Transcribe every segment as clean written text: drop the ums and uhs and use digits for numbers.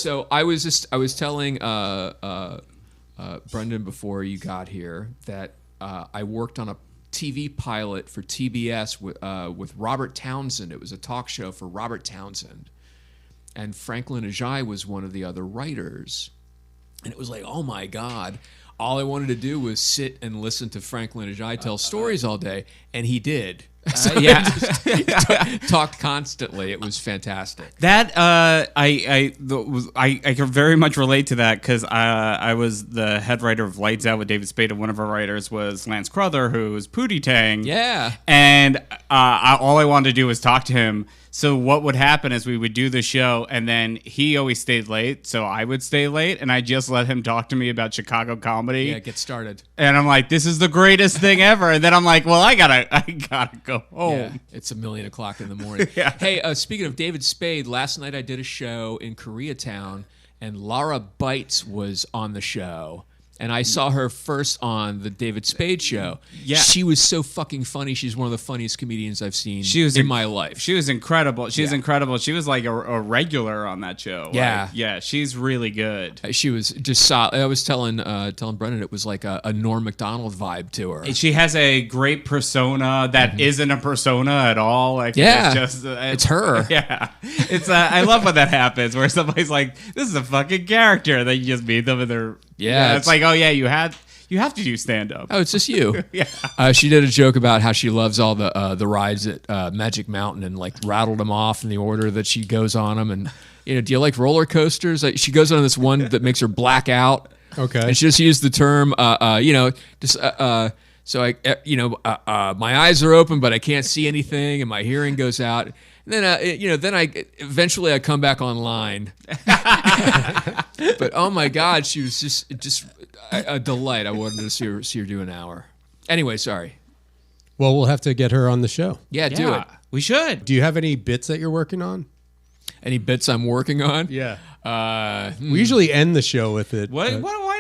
So I was telling Brendan before you got here that I worked on a TV pilot for TBS with Robert Townsend. It was a talk show for Robert Townsend, and Franklin Ajaye was one of the other writers. And it was like, oh my God, all I wanted to do was sit and listen to Franklin Ajaye tell stories all day, and he did. So yeah, talked constantly. It was fantastic. That I can very much relate to that because I was the head writer of Lights Out with David Spade, and one of our writers was Lance Crowther, who was Pootie Tang. Yeah, and all I wanted to do was talk to him. So what would happen is we would do the show, and then he always stayed late, so I would stay late, and I just let him talk to me about Chicago comedy. Yeah, get started. And I'm like, this is the greatest thing ever. And then I'm like, well, I gotta go home. Yeah, it's 1:00,000 in the morning. Yeah. Hey, speaking of David Spade, last night I did a show in Koreatown, and Laura Bites was on the show. And I saw her first on the David Spade show. Yeah. She was so fucking funny. She's one of the funniest comedians I've seen in my life. She was incredible. She was incredible. She was like a regular on that show. Yeah. Like, yeah, she's really good. She was just solid. I was telling Brendan it was like a Norm Macdonald vibe to her. She has a great persona that isn't a persona at all. Like, yeah, it's just it's her. Yeah, it's I love when that happens where somebody's like, "This is a fucking character," that you just meet them and they're it's like, oh yeah, you have to do stand up. Oh, it's just you. Yeah. She did a joke about how she loves all the rides at Magic Mountain and like rattled them off in the order that she goes on them. And do you like roller coasters? Like, she goes on this one that makes her black out. Okay. And she just used the term, so my eyes are open, but I can't see anything, and my hearing goes out. And then, then I eventually come back online. But oh my God, she was just a delight. I wanted to see her do an hour. Anyway, sorry. Well, we'll have to get her on the show. Yeah, do it. We should. Do you have any bits that you're working on? Any bits I'm working on? Yeah. We usually end the show with it. Why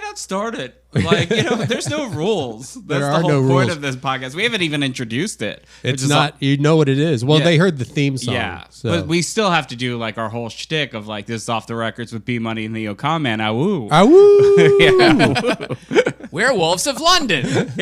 not start it? Like, there's no rules. That's There are the no whole point rules. of this podcast. We haven't even introduced it. It's not, you know what it is. Well, Yeah. they heard the theme song. Yeah, So. but we still have to do like our whole shtick of like, this is off the records with B Money and the Ocon Man. Awoo. Awoo! Werewolves of London.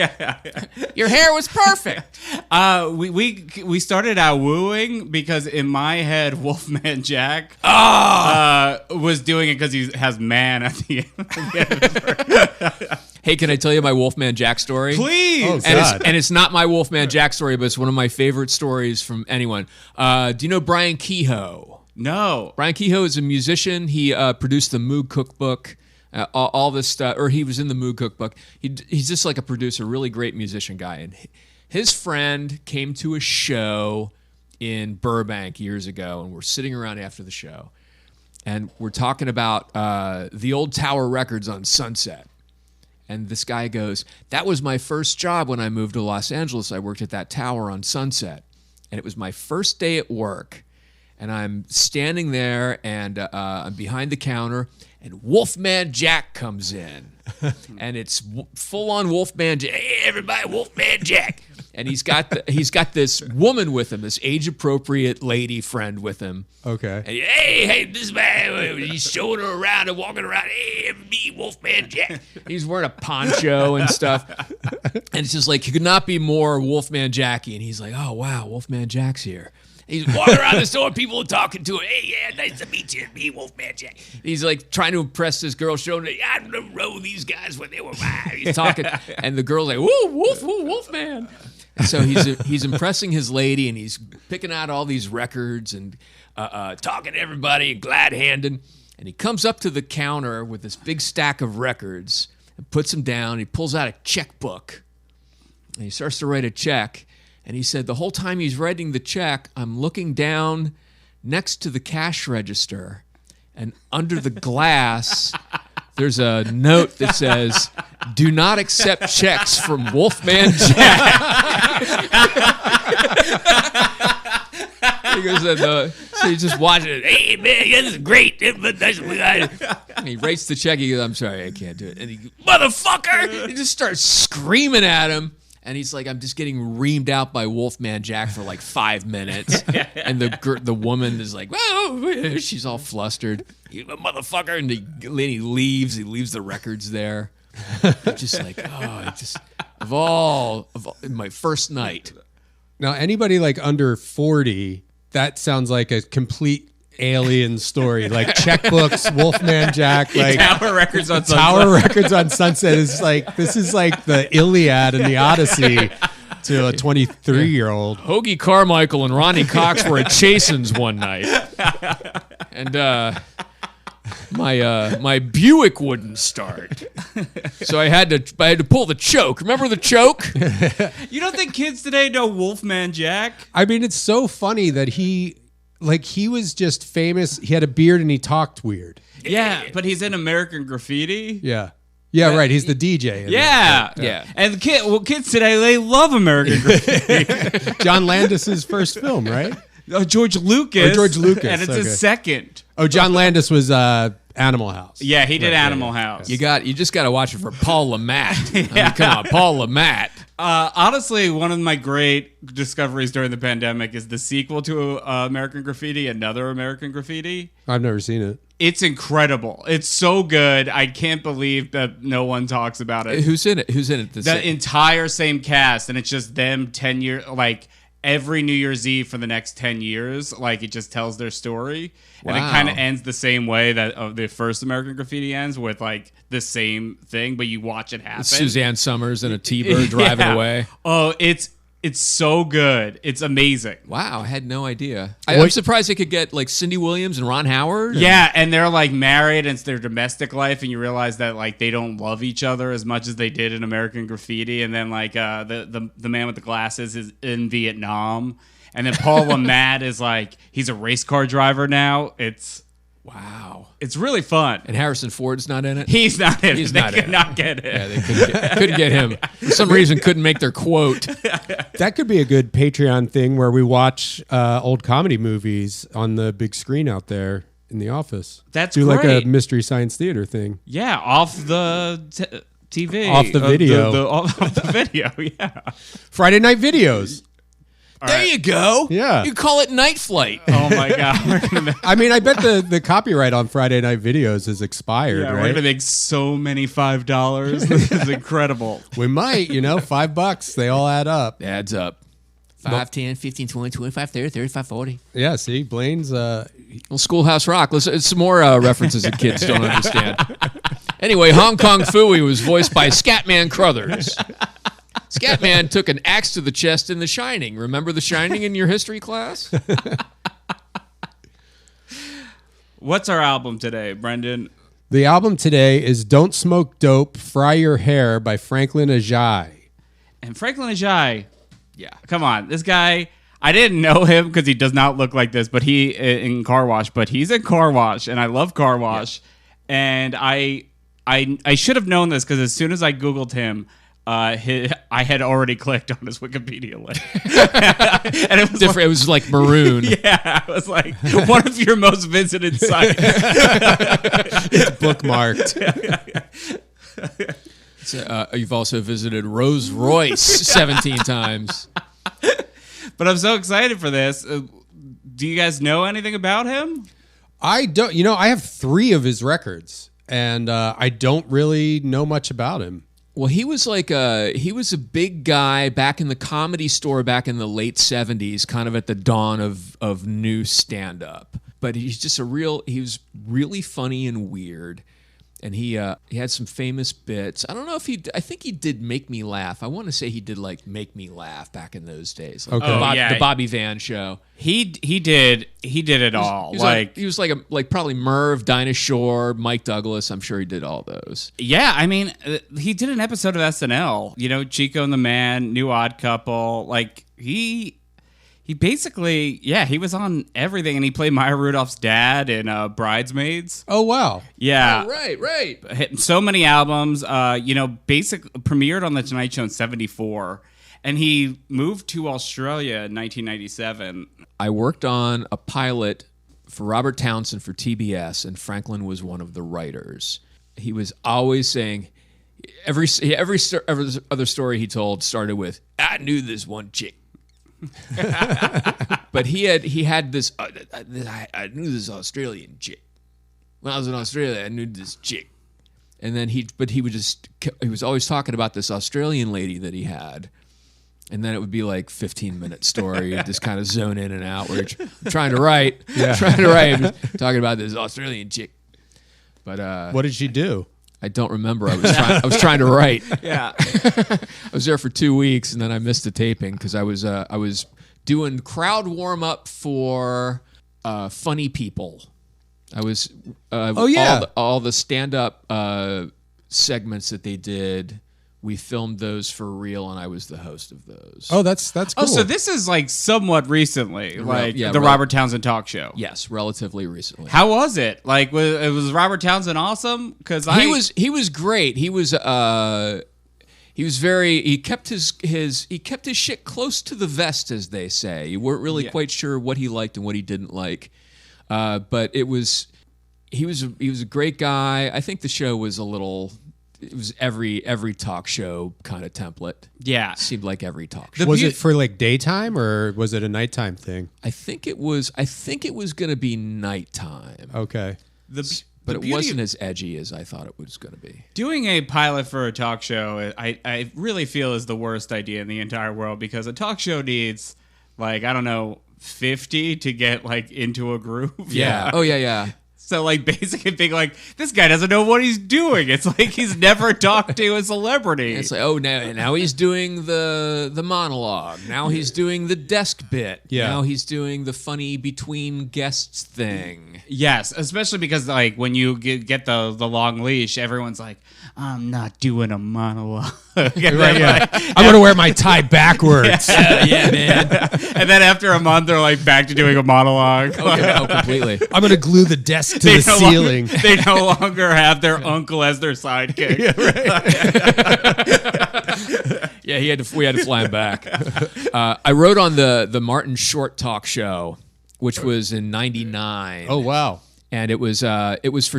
Your hair was perfect. We started out wooing because in my head, Wolfman Jack was doing it because he has man at the end. Hey, can I tell you my Wolfman Jack story? Please. Oh, And it's not my Wolfman Jack story, but it's one of my favorite stories from anyone. Do you know Brian Kehoe? No. Brian Kehoe is a musician. He produced the Moog Cookbook, all this stuff, or he was in the Moog Cookbook. He's just like a producer, really great musician guy. And his friend came to a show in Burbank years ago, and we're sitting around after the show, and we're talking about the old Tower Records on Sunset. And this guy goes, that was my first job when I moved to Los Angeles. I worked at that tower on Sunset. And it was my first day at work. And I'm standing there, and I'm behind the counter, and Wolfman Jack comes in. And it's full-on Wolfman Jack. Hey, everybody, Wolfman Jack. And he's got this woman with him, this age-appropriate lady friend with him. Okay. And hey, this man, he's showing her around and walking around. Hey, me, Wolfman Jack. He's wearing a poncho and stuff. And it's just like, he could not be more Wolfman Jacky. And he's like, oh, wow, Wolfman Jack's here. He's walking around the store, people are talking to him. Hey, yeah, nice to meet you, me, Wolfman Jack. He's like trying to impress this girl, showing her, I know these guys when they were mine. He's talking, and the girl's like, woo, Wolfman. And so he's impressing his lady, and he's picking out all these records and talking to everybody and glad-handing. And he comes up to the counter with this big stack of records and puts them down. He pulls out a checkbook, and he starts to write a check. And he said the whole time he's writing the check, I'm looking down next to the cash register, and under the glass, there's a note that says, do not accept checks from Wolfman Jack. He goes, so he's just watching it. Hey, man, this is great. And he writes the check. He goes, I'm sorry, I can't do it. And he goes, motherfucker! He just starts screaming at him. And he's like, I'm just getting reamed out by Wolfman Jack for like 5 minutes. And the woman is like, whoa, she's all flustered. You a motherfucker. And he leaves. He leaves the records there. Just like, of all my first night. Now, anybody like under 40, that sounds like a complete alien story. Like checkbooks, Wolfman Jack, like Tower Records on Sunset. Tower Records on Sunset is like, this is like the Iliad and the Odyssey to a 23-year-old. Hoagie Carmichael and Ronnie Cox were at Chasen's one night. And my Buick wouldn't start. So I had to pull the choke. Remember the choke? You don't think kids today know Wolfman Jack? I mean, it's so funny that he was just famous. He had a beard and he talked weird. Yeah, but he's in American Graffiti. Yeah. Yeah, right. He's the DJ. Yeah. And kids today, they love American Graffiti. John Landis's first film, right? George Lucas. And it's his second. Oh, John Landis was Animal House. Yeah, he did Animal House. You just got to watch it for Paul LeMat. I mean, come on, Paul LeMat. Honestly, one of my great discoveries during the pandemic is the sequel to American Graffiti, Another American Graffiti. I've never seen it. It's incredible. It's so good. I can't believe that no one talks about it. Who's in it? The entire same cast, and it's just them 10 years, like every New Year's Eve for the next 10 years. Like it just tells their story. Wow. And it kind of ends the same way that the first American Graffiti ends, with like the same thing, but you watch it happen. Suzanne Summers and a T-bird driving away. Oh, it's so good. It's amazing. Wow, I had no idea. I'm surprised they could get like Cindy Williams and Ron Howard. Yeah, and they're like married, and it's their domestic life, and you realize that like they don't love each other as much as they did in American Graffiti. And then like the man with the glasses is in Vietnam, and then Paul LeMat is like, he's a race car driver now. Wow. It's really fun. And Harrison Ford's not in it? He's not in it. He's They not could in not it. get it. Yeah, they couldn't get him. For some reason, couldn't make their quote. That could be a good Patreon thing where we watch old comedy movies on the big screen out there in the office. That's Do like great. a Mystery Science Theater thing. Yeah, off the TV. Off the video. Off the video, yeah. Friday Night Videos. There you go. Yeah. You call it Night Flight. Oh, my God. I mean, I bet the copyright on Friday Night Videos is expired, Yeah, we're right? going to make so many $5. This is incredible. We might, $5. They all add up. Adds up. 5, 10, 15, 20, 25, 30, 35, 40. Yeah, see, Blaine's... Well, Schoolhouse Rock. It's some more references that kids don't understand. Anyway, Hong Kong Phooey was voiced by Scatman Crothers. Scatman took an axe to the chest in The Shining. Remember The Shining in your history class? What's our album today, Brendan? The album today is Don't Smoke Dope, Fry Your Hair by Franklin Ajaye. And Franklin Ajaye, yeah, come on. This guy, I didn't know him because he does not look like this, but he's in Car Wash, and I love Car Wash. Yeah. And I should have known this because as soon as I Googled him, I had already clicked on his Wikipedia link. And it was different. It was like maroon. Yeah, it was like one of your most visited sites. It's bookmarked. You've also visited Rolls Royce 17 times. But I'm so excited for this. Do you guys know anything about him? I don't. I have 3 of his records, and I don't really know much about him. Well, he was a big guy back in the Comedy Store back in the late 70s, kind of at the dawn of new stand-up. But he was really funny and weird. And he had some famous bits. I don't know if I think he did Make Me Laugh. I want to say he did like Make Me Laugh back in those days. Like Okay. the Bobby Van show. He did it all. He was like probably Merv, Dinah Shore, Mike Douglas. I'm sure he did all those. Yeah, I mean, he did an episode of SNL. Chico and the Man, New Odd Couple. Like he basically, he was on everything, and he played Maya Rudolph's dad in Bridesmaids. Oh, wow. Yeah. Oh, right. Hit so many albums, premiered on The Tonight Show in 1974, and he moved to Australia in 1997. I worked on a pilot for Robert Townsend for TBS, and Franklin was one of the writers. He was always saying, every other story he told started with, "I knew this one chick." But he had this. I knew this Australian chick. When I was in Australia, I knew this chick. And then he was always talking about this Australian lady that he had. And then it would be like 15-minute story. You'd just kind of zone in and out. Where you're trying to write, talking about this Australian chick. But what did she do? I don't remember. I was trying to write. Yeah. I was there for 2 weeks, and then I missed the taping because I was doing crowd warm up for Funny People. I was all the stand up segments that they did. We filmed those for real, and I was the host of those. Oh, that's cool. Oh, so this is like somewhat recently, the Robert Townsend talk show. Yes, relatively recently. How was it? Like, was Robert Townsend awesome? Because he was great. He kept his shit close to the vest, as they say. You weren't really quite sure what he liked and what he didn't like, but he was a great guy. I think the show was it was every talk show kind of template. Yeah. Seemed like every talk show. Was it for like daytime or was it a nighttime thing? I think it was going to be nighttime. Okay. But it wasn't as edgy as I thought it was going to be. Doing a pilot for a talk show, I really feel is the worst idea in the entire world because a talk show needs, like, I don't know, 50 to get like into a groove. Yeah. Oh yeah. So, like, basically being like, this guy doesn't know what he's doing. It's like he's never talked to a celebrity. It's like, oh, now he's doing the monologue. Now he's doing the desk bit. Yeah. Now he's doing the funny between guests thing. Yes, especially because, like, when you get the long leash, everyone's like, I'm not doing a monologue. I'm going to wear my tie backwards. Yeah, man. And then after a month, they're like back to doing a monologue. Oh, completely. I'm going to glue the desk to the ceiling. They no longer have their uncle as their sidekick. Yeah, we had to fly him back. I wrote on the Martin Short talk show, which was in '99. Oh wow! And it was for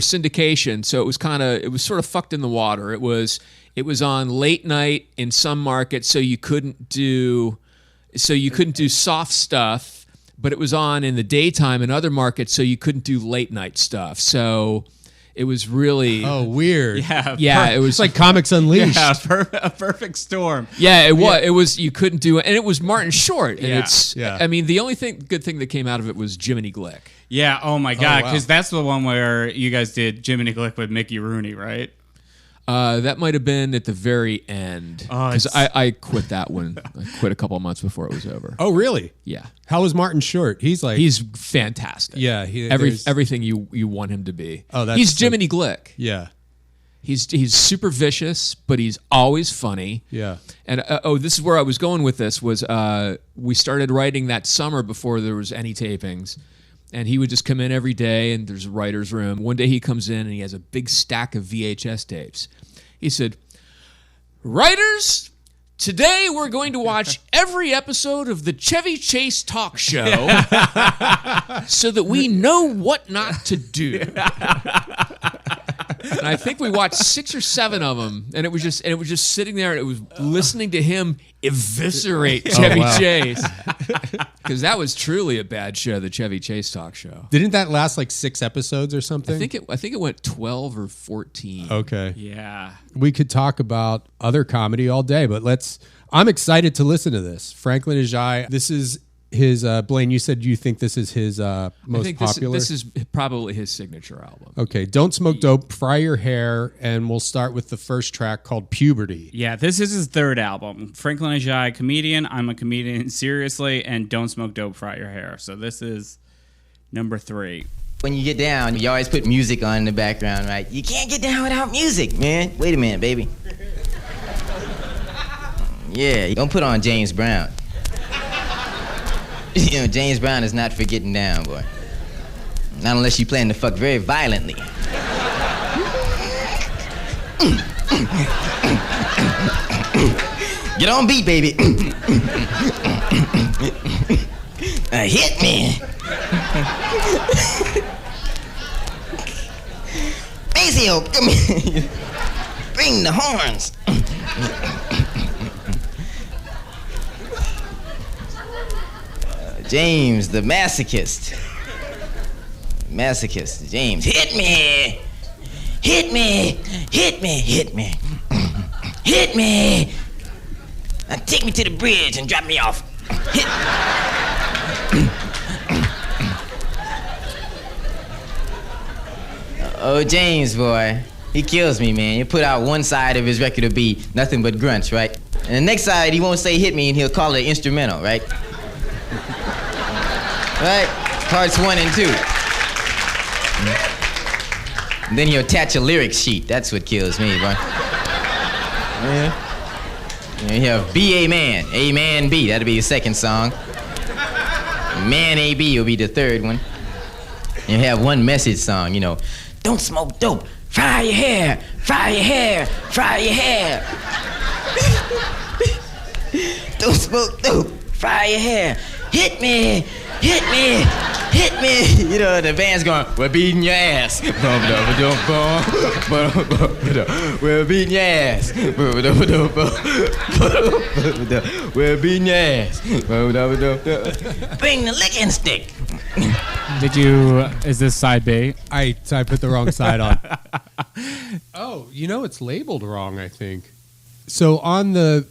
syndication, so it was sort of fucked in the water. It was on late night in some markets, so you couldn't do soft stuff. But it was on in the daytime in other markets, so you couldn't do late night stuff. So it was really weird. Yeah, it was it's like Comics Unleashed. Yeah, a perfect storm. Yeah, it was. It was. You couldn't do it, and it was Martin Short. And Yeah. I mean, the only good thing that came out of it was Jiminy Glick. Yeah. Oh my God, wow. because that's the one where you guys did Jiminy Glick with Mickey Rooney, right? That might have been at the very end because I quit that one. I quit a couple of months before it was over. Oh really? Yeah. How was Martin Short? He's fantastic. Yeah. Everything you want him to be. Oh, that's he's Jiminy Glick. Yeah. He's super vicious, but he's always funny. Yeah. And this is where I was going with this. Was we started writing that summer before there was any tapings. And he would just come in every day, and there's a writer's room. One day he comes in, and he has a big stack of VHS tapes. He said, "Writers, today we're going to watch every episode of the Chevy Chase talk show so that we know what not to do." And I think we watched 6 or 7 of them, and it was just sitting there, and it was listening to him eviscerate Chevy Chase, because that was truly a bad show, the Chevy Chase talk show. Didn't that last like 6 episodes or something? I think it went 12 or 14. Okay. Yeah. We could talk about other comedy all day, but I'm excited to listen to this. Franklin Ajaye. This is his, Blaine, you said you think this is his most popular? This is probably his signature album. Okay, Don't Smoke Dope, Fry Your Hair, and we'll start with the first track called Puberty. Yeah, this is his third album. Franklin Ajaye, comedian, I'm a comedian, seriously, and Don't Smoke Dope, Fry Your Hair. So this is number 3. When you get down, you always put music on in the background, right? You can't get down without music, man. Wait a minute, baby. Yeah, you don't put on James Brown. You know, James Brown is not for getting down, boy. Not unless you plan to fuck very violently. Get on beat, baby. Hit me. Maceo, come here. bring the horns. James, the masochist. Masochist, James, hit me. Hit me. Hit me. Hit me. Hit me. Now take me to the bridge and drop me off. Hit. Oh, James, boy. He kills me, man. He put out one side of his record will be nothing but grunts, right? And the next side, he won't say hit me, and he'll call it instrumental, right? Right? Parts 1 and 2. And then he'll attach a lyric sheet. That's what kills me, boy. Yeah. And you have B, A man. A man, B. That'll be the second song. Man, A, B will be the third one. And you have one message song, you know. Don't smoke dope. Fry your hair. Fry your hair. Fry your hair. Don't smoke dope. Fry your hair. Hit me. Hit me. Hit me. You know, the band's going, we're beating your ass. We're beating your ass. We're beating your ass. Bring the licking stick. Is this side B? I put the wrong side on. Oh, you know it's labeled wrong, I think. So on the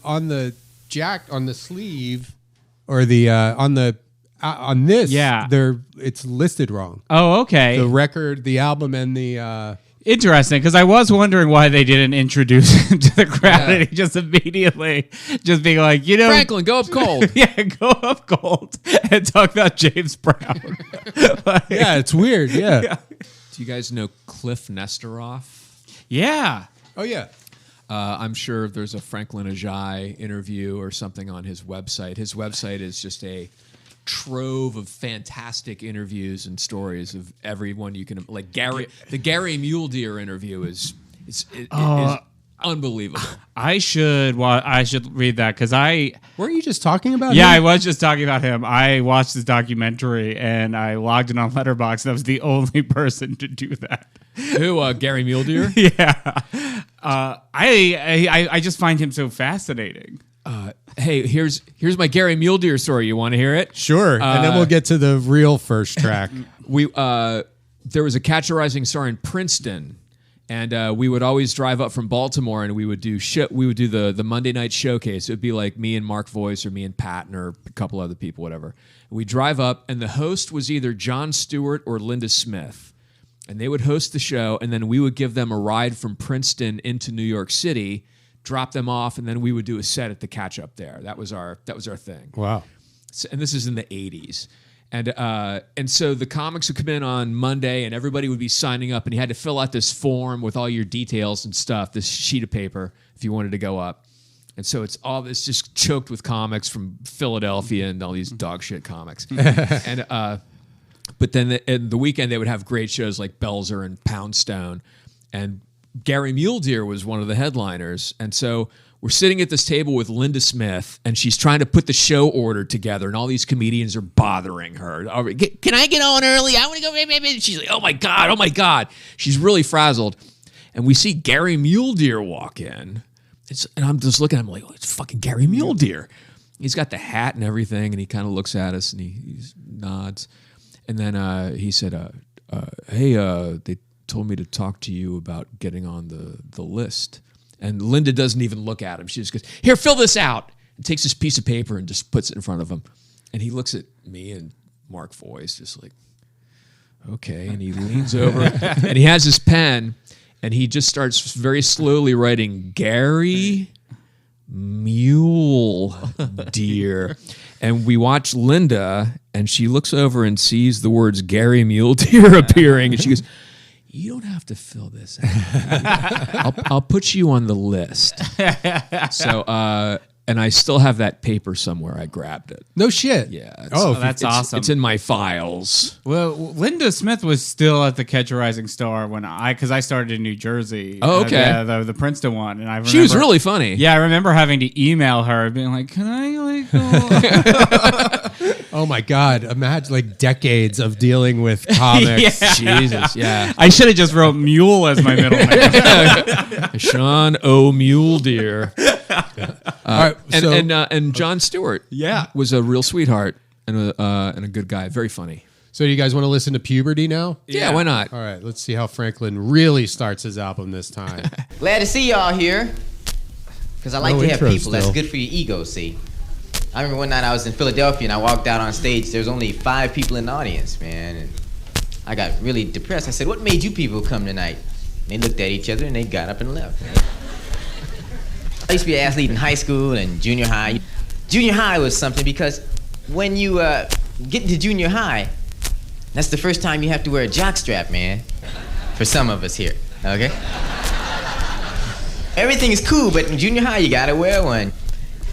sleeve or the on this, yeah, it's listed wrong. Oh, okay. The record, the album, and the interesting, because I was wondering why they didn't introduce him to the crowd, and he just immediately just being like, you know, Franklin, go up cold. Yeah, go up cold and talk about James Brown. Like, yeah, it's weird. Yeah. Yeah. Do you guys know Cliff Nestoroff? Yeah. Oh yeah. I'm sure there's a Franklin Ajaye interview or something on his website. His website is just a trove of fantastic interviews and stories of everyone you can, like Gary. The Gary Mule Deer interview is unbelievable. I should read that because Weren't you just talking about yeah, him? I was just talking about him. I watched this documentary and I logged in on Letterboxd. And I was the only person to do that. Who? Gary Mule Deer? Yeah. I just find him so fascinating. Hey, here's my Gary Mule Deer story. You want to hear it? Sure. And then we'll get to the real first track. There was a Catch a Rising Star in Princeton, and we would always drive up from Baltimore, and we would do the Monday night showcase. It would be like me and Mark Voice, or me and Patton, or a couple other people, whatever. We drive up, and the host was either Jon Stewart or Linda Smith, and they would host the show, and then we would give them a ride from Princeton into New York City, drop them off, and then we would do a set at the Catch Up there. That was our thing. Wow. So, and this is in the 80s. And so the comics would come in on Monday, and everybody would be signing up, and you had to fill out this form with all your details and stuff, this sheet of paper, if you wanted to go up. And so it's just choked with comics from Philadelphia and all these dog shit comics. But then in the weekend, they would have great shows like Belzer and Poundstone. And Gary Mule Deer was one of the headliners. And so we're sitting at this table with Linda Smith, and she's trying to put the show order together, and all these comedians are bothering her. Can I get on early? I want to go. She's like, oh my God. She's really frazzled. And we see Gary Mule Deer walk in. And I'm just looking at him like, oh, it's fucking Gary Mule Deer. He's got the hat and everything, and he kind of looks at us, and he nods. And then he said, hey, they told me to talk to you about getting on the list. And Linda doesn't even look at him. She just goes, here, fill this out. And takes this piece of paper and just puts it in front of him. And he looks at me and Mark Voice, just like, okay. And he leans over and he has his pen, and he just starts very slowly writing Gary Mule Deer. And we watch Linda, and she looks over and sees the words Gary Mule Deer appearing, and she goes, you don't have to fill this out. I'll put you on the list. So, and I still have that paper somewhere. I grabbed it. No shit. Yeah. That's awesome. It's in my files. Well, Linda Smith was still at the Catch a Rising Star because I started in New Jersey. Oh, okay. The Princeton one, and I remember, she was really funny. Yeah, I remember having to email her, being like, "Can I Oh my God! Imagine like decades of dealing with comics. Yeah. Jesus, yeah. I should have just wrote Mule as my middle name. Sean O. Mule Deer. All right, so And Jon Stewart was a real sweetheart and a good guy. Very funny. so do you guys want to listen to Puberty now? Yeah, why not? All right, let's see how Franklin really starts his album this time. Glad to see y'all here. Because I like No to have intro people. That's still. good for your ego, see. I remember one night I was in Philadelphia and I walked out on stage. There was only 5 people in the audience, man. And I got really depressed. I said, what made you people come tonight? And they looked at each other and they got up and left. I used to be an athlete in high school and junior high. Junior high was something because when you get into junior high, that's the first time you have to wear a jockstrap, man. For some of us here, okay? Everything is cool, but in junior high, you gotta wear one.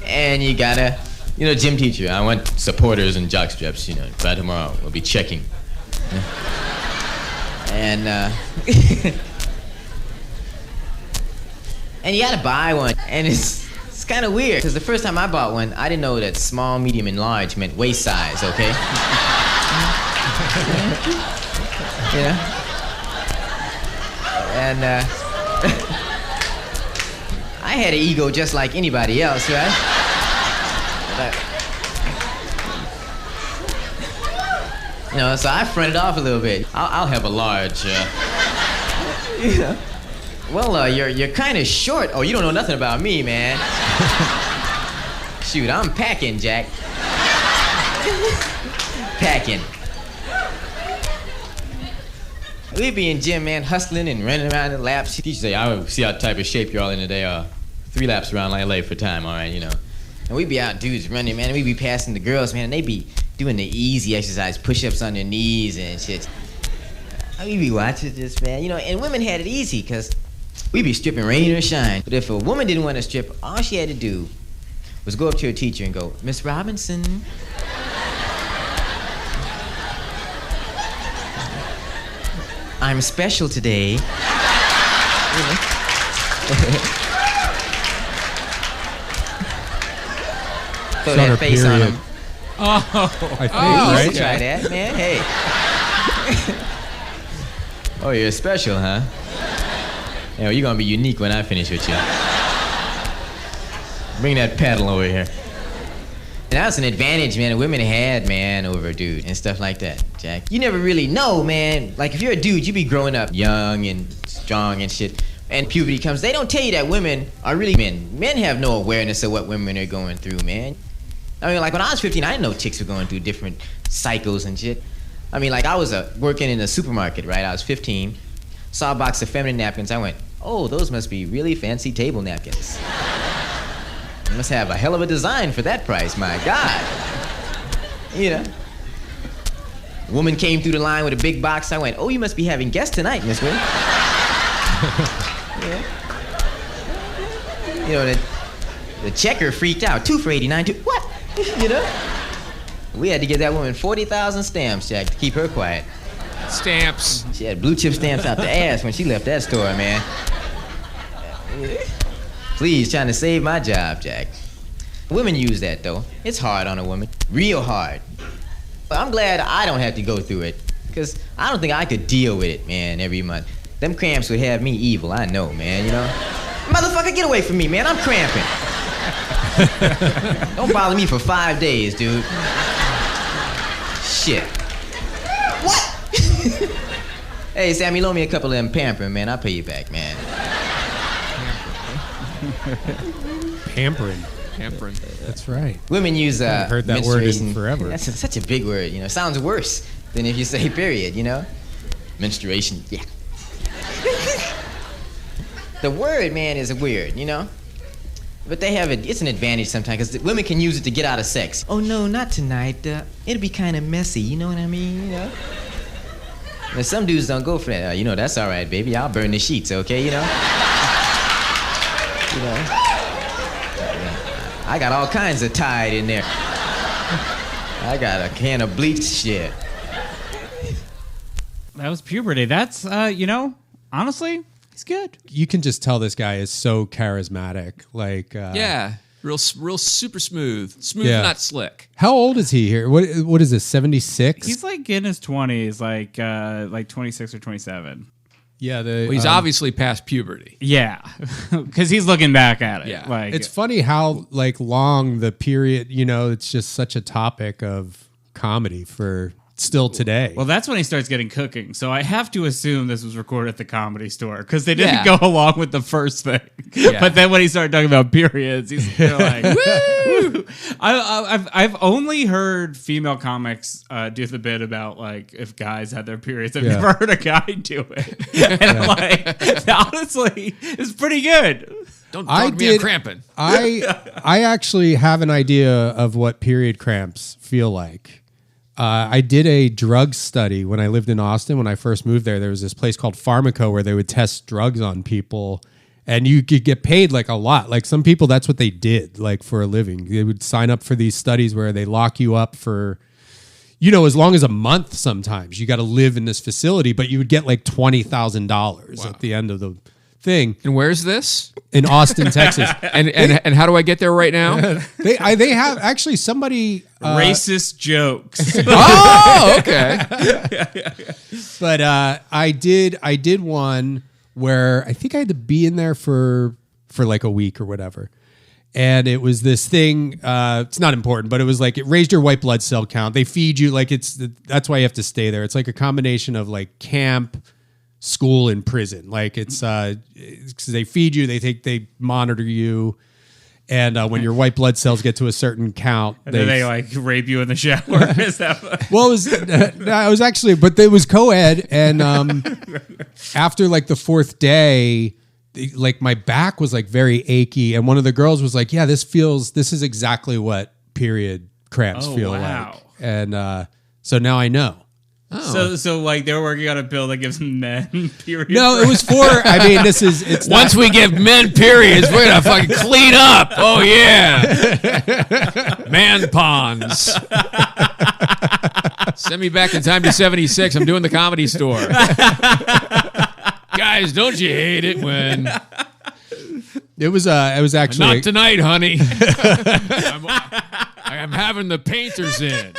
And you gotta, gym teacher, I want supporters and jockstraps, by tomorrow, we'll be checking. And, and you gotta buy one. And it's kind of weird, because the first time I bought one, I didn't know that small, medium, and large meant waist size, okay? And, I had an ego just like anybody else, right? So I fronted off a little bit. I'll have a large. Well, you're kind of short. Oh, you don't know nothing about me, man. Shoot, I'm packing, Jack. Packing. We'd be in gym, man, hustling and running around in laps. She say, I see how type of shape you're all in today. 3 laps around like LA for time, all right, And we'd be out, dudes running, man, and we'd be passing the girls, man, and they'd be doing the easy exercise, push-ups on their knees and shit. We'd be watching this, man, and women had it easy, because we'd be stripping rain or shine. But if a woman didn't want to strip, all she had to do was go up to her teacher and go, Miss Robinson. I'm special today. Throw that face on him. I think, You right? should try that, man. Hey. Oh, you're special, huh? Yeah, well, you're gonna be unique when I finish with you. Bring that paddle over here. And that was an advantage, man, that women had, man, over a dude and stuff like that, Jack. You never really know, man. Like, if you're a dude, you be growing up young and strong and shit, and puberty comes. They don't tell you that women are really men. Men have no awareness of what women are going through, man. I mean, like, when I was 15, I didn't know chicks were going through different cycles and shit. I mean, like, I was working in a supermarket, right? I was 15, saw a box of feminine napkins. I went, oh, those must be really fancy table napkins. You must have a hell of a design for that price, my God. A woman came through the line with a big box. I went, oh, you must be having guests tonight, Miss Wynn. The checker freaked out. 2 for $89. What? We had to give that woman 40,000 stamps, Jack, to keep her quiet. Stamps. She had blue chip stamps out the ass when she left that store, man. Please, trying to save my job, Jack. Women use that, though. It's hard on a woman. Real hard. But I'm glad I don't have to go through it, because I don't think I could deal with it, man, every month. Them cramps would have me evil, I know, man, Motherfucker, get away from me, man. I'm cramping. Don't bother me for 5 days, dude. Shit. What? Hey, Sammy, loan me a couple of them pampering, man. I'll pay you back, man. Pampering. Pampering. That's right. Women use I haven't heard that word in menstruation. forever. That's such a big word, It sounds worse than if you say period, Menstruation, yeah. The word, man, is weird, But they have it's an advantage sometimes, because women can use it to get out of sex. Oh, no, not tonight. It'll be kind of messy, you know what I mean? Now, some dudes don't go for that. That's all right, baby. I'll burn the sheets, okay, I got all kinds of Tide in there. I got a can of bleach shit. That was Puberty. That's, honestly, he's good. You can just tell this guy is so charismatic. Like, Yeah. Real super smooth. Smooth, Yeah. not slick. How old is he here? What is this? 76? He's like in his 20s, like 26 or 27. Yeah, Well, he's obviously past puberty. Yeah, because he's looking back at it. Yeah. Like it's funny how like long the period. It's just such a topic of comedy for still today. well, that's when he starts getting cooking. So I have to assume this was recorded at the Comedy Store because they didn't Yeah. go along with the first thing. Yeah. But then when he started talking about periods, they're like, "Woo!" I've only heard female comics do the bit about like if guys had their periods. I've never heard a guy do it, and like honestly, it's pretty good. Don't talk me on cramping. I actually have an idea of what period cramps feel like. I did a drug study when I lived in Austin. When I first moved there was this place called Pharmaco where they would test drugs on people, and you could get paid like a lot. Like some people, that's what they did, like for a living. They would sign up for these studies where they lock you up for, as long as a month. Sometimes you got to live in this facility, but you would get like $20,000 at the end of the thing. And where's this? In Austin, Texas. And how do I get there right now? They have actually somebody. Racist jokes. Oh, okay. But I did one where I think I had to be in there for like a week or whatever. And it was this thing, it's not important, but it was like it raised your white blood cell count. They feed you like that's why you have to stay there. It's like a combination of like camp, school, and prison. Like it's 'cause they feed you, they monitor you. And when your white blood cells get to a certain count, And then they like rape you in the shower. Is that well, it was actually, but it was co-ed, and after like the fourth day, like my back was like very achy, and one of the girls was like, "Yeah, this is exactly what period cramps feel wow. like," and so now I know. So like they were working on a pill that gives men period. No, it was for. I mean, it's Once we give men periods, we're gonna fucking clean up. Oh yeah, man ponds. Send me back in time to '76. I'm doing the Comedy Store. Guys, don't you hate it when? It was actually Not tonight, honey. I'm having the painters in.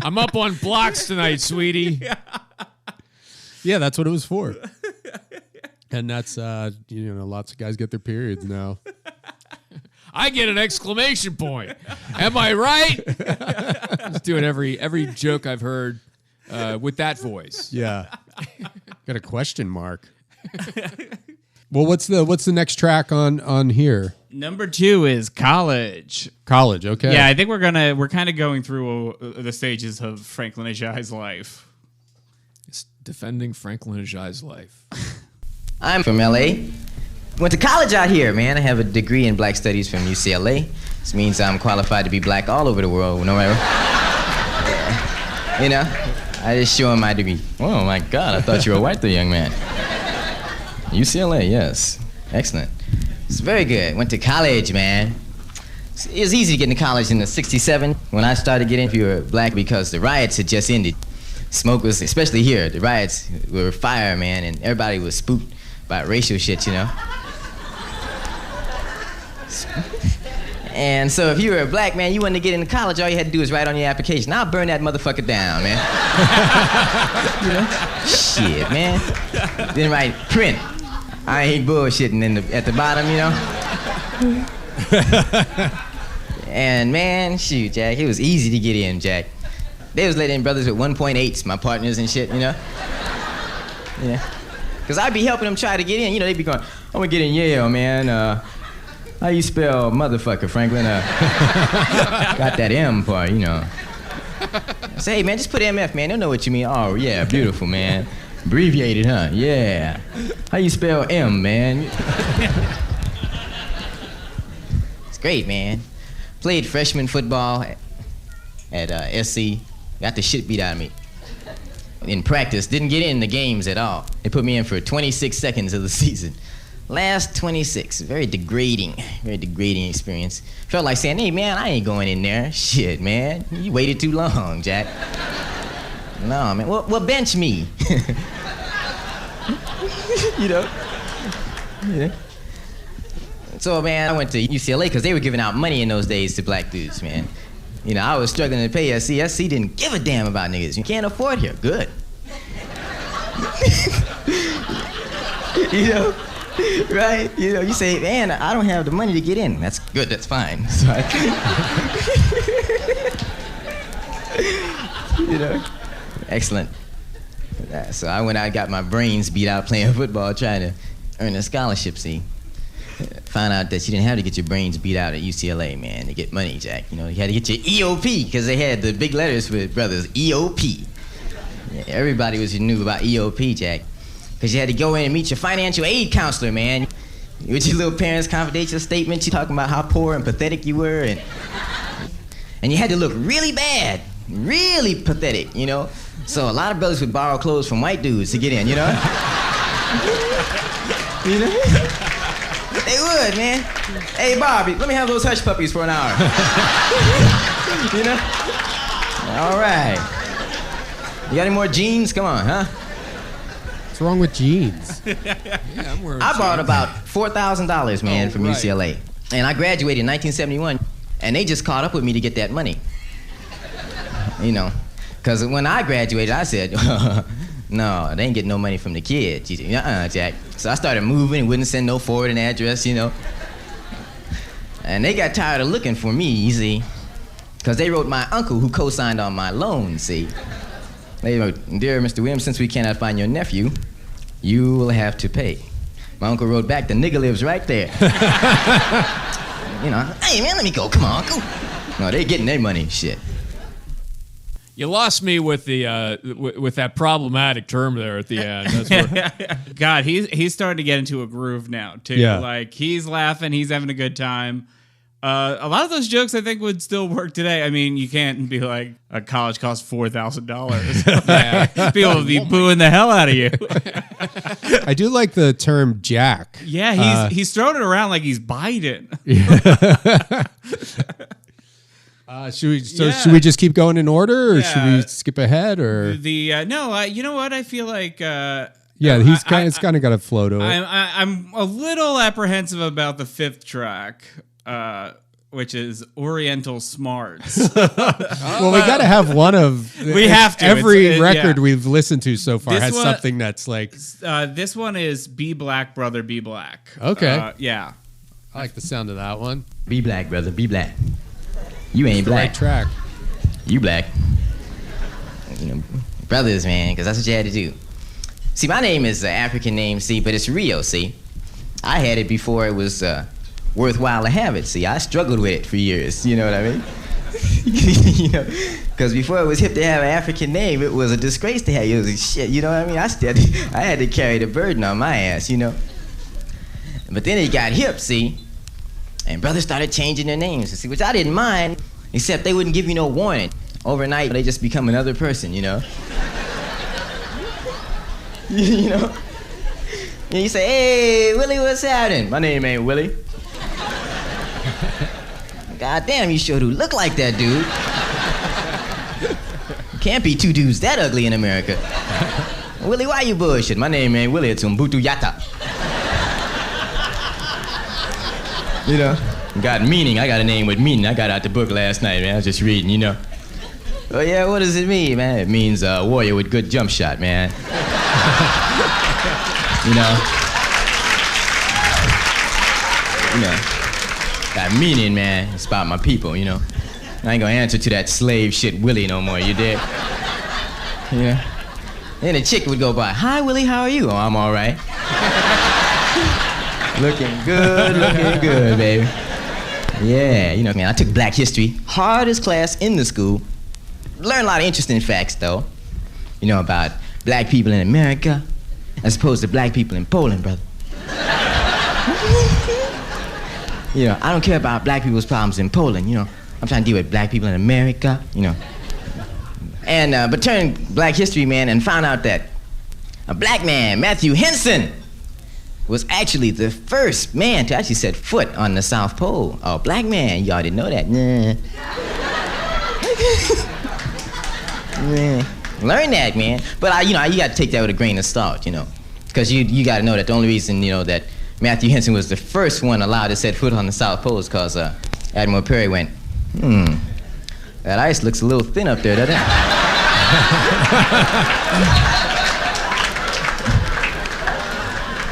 I'm up on blocks tonight, sweetie. Yeah, that's what it was for. And that's lots of guys get their periods now. I get an exclamation point. Am I right? Just doing every joke I've heard with that voice. Yeah. Got a question mark. Well, what's the next track on here? Number 2 is College. College, okay. Yeah, I think we're kind of going through the stages of Franklin Ajaye's life. It's defending Franklin Ajaye's life. I'm from LA. Went to college out here, man. I have a degree in black studies from UCLA. This means I'm qualified to be black all over the world, no matter. I just show him my degree. Oh my God, I thought you were white, the young man. UCLA, yes. Excellent. It's very good. Went to college, man. It was easy to get into college in the '67 when I started getting if you were black because the riots had just ended. Smoke was, especially here, the riots were fire, man, and everybody was spooked by racial shit, And so if you were a black man, you wanted to get into college, all you had to do was write on your application, I'll burn that motherfucker down, man. Shit, man. Then write print. I ain't bullshitting at the bottom, And man, shoot, Jack, it was easy to get in, Jack. They was letting in brothers with 1.8s, my partners and shit, Yeah. Because I'd be helping them try to get in. They'd be going, I'm gonna get in Yale, man. How you spell motherfucker, Franklin? Got that M part, I say, hey, man, just put MF, man. They'll know what you mean. Oh, yeah, beautiful, man. Abbreviated, huh? Yeah. How you spell M, man? It's great, man. Played freshman football at SC. Got the shit beat out of me. In practice, didn't get in the games at all. They put me in for 26 seconds of the season. Last 26, very degrading experience. Felt like saying, hey, man, I ain't going in there. Shit, man, you waited too long, Jack. No, man, well, bench me. So, man, I went to UCLA because they were giving out money in those days to black dudes, man. You know, I was struggling to pay SC. SC didn't give a damn about niggas. You can't afford here. Good. You know, right? You know, you say, man, I don't have the money to get in. That's good. That's fine. So you know, excellent. So I went out and got my brains beat out playing football, trying to earn a scholarship, see. Found out that you didn't have to get your brains beat out at UCLA, man, to get money, Jack. You know, you had to get your EOP, because they had the big letters with brothers, EOP. Yeah, everybody knew about EOP, Jack. Because you had to go in and meet your financial aid counselor, man. With your little parents' confidential statement, you talking about how poor and pathetic you were, and you had to look really bad, really pathetic, you know? So a lot of brothers would borrow clothes from white dudes to get in, you know? You know? They would, man. Hey, Bobby, let me have those hush puppies for an hour. You know? All right. You got any more jeans? Come on, huh? What's wrong with jeans? Yeah, I'm wearing I bought jeans. about $4,000, man, from right. UCLA. And I graduated in 1971, and they just caught up with me to get that money. You know? Because when I graduated, I said, no, they ain't getting no money from the kids. Jack. So I started moving and wouldn't send no forwarding address, you know. And they got tired of looking for me, you see. Because they wrote my uncle who co-signed on my loan, see. They wrote, dear Mr. Williams, since we cannot find your nephew, you will have to pay. My uncle wrote back, the nigga lives right there. You know, hey man, let me go, come on, go. No, they getting their money, shit. You lost me with the with that problematic term there at the end. That's where, God, he's starting to get into a groove now too. Yeah. Like he's laughing, he's having a good time. A lot of those jokes I think would still work today. I mean, you can't be like a college costs $4,000. yeah. People would be booing the hell out of you. I do like the term Jack. Yeah, he's throwing it around like he's Biden. Should we just keep going in order, or Yeah. should we skip ahead, or No, you know what? I feel like yeah, it's kind of got a flow to it. I'm a little apprehensive about the fifth track, which is Oriental Smarts. Well, we got to have one of. We have to. Every It's- record yeah. we've listened to so far This has one- something that's like. This one is Be Black, Brother, Be Black. Okay. Yeah. I like the sound of that one. Be black, brother, be black. You ain't The black. right track. You black. You know, brothers, man, because that's what you had to do. See, my name is an African name, see, but it's Rio, see. I had it before it was worthwhile to have it, see. I struggled with it for years, you know what I mean? You know, because before it was hip to have an African name, it was a disgrace to have it. It was shit, you know what I mean? I had to carry the burden on my ass, you know. But then it got hip, see. And brothers started changing their names, see, which I didn't mind, except they wouldn't give you no warning. Overnight, they just become another person, you know? You know? And you say, hey, Willie, what's happening? My name ain't Willie. God damn, you sure do look like that dude. Can't be two dudes that ugly in America. Willie, why you bullshit? My name ain't Willie, it's Umbutu Yata. You know, got meaning. I got a name with meaning. I got out the book last night, man. I was just reading, you know. Oh yeah, what does it mean, man? It means warrior with good jump shot, man. You know, got meaning, man. It's about my people, you know. I ain't gonna answer to that slave shit Willie no more. You did? Yeah. Then a chick would go by. Hi, Willie. How are you? Oh, I'm all right. Looking good, baby. Yeah, you know, man, I took black history, hardest class in the school. Learned a lot of interesting facts, though. You know, about black people in America as opposed to black people in Poland, brother. You know, I don't care about black people's problems in Poland, you know. I'm trying to deal with black people in America, you know. And, but turned black history, man, and found out that a black man, Matthew Henson, was actually the first man to actually set foot on the South Pole. Oh, black man, y'all didn't know that. Nah. Learn that, man. But you know, you got to take that with a grain of salt, you know, because you got to know that the only reason, you know, that Matthew Henson was the first one allowed to set foot on the South Pole because Admiral Perry went, that ice looks a little thin up there, doesn't it?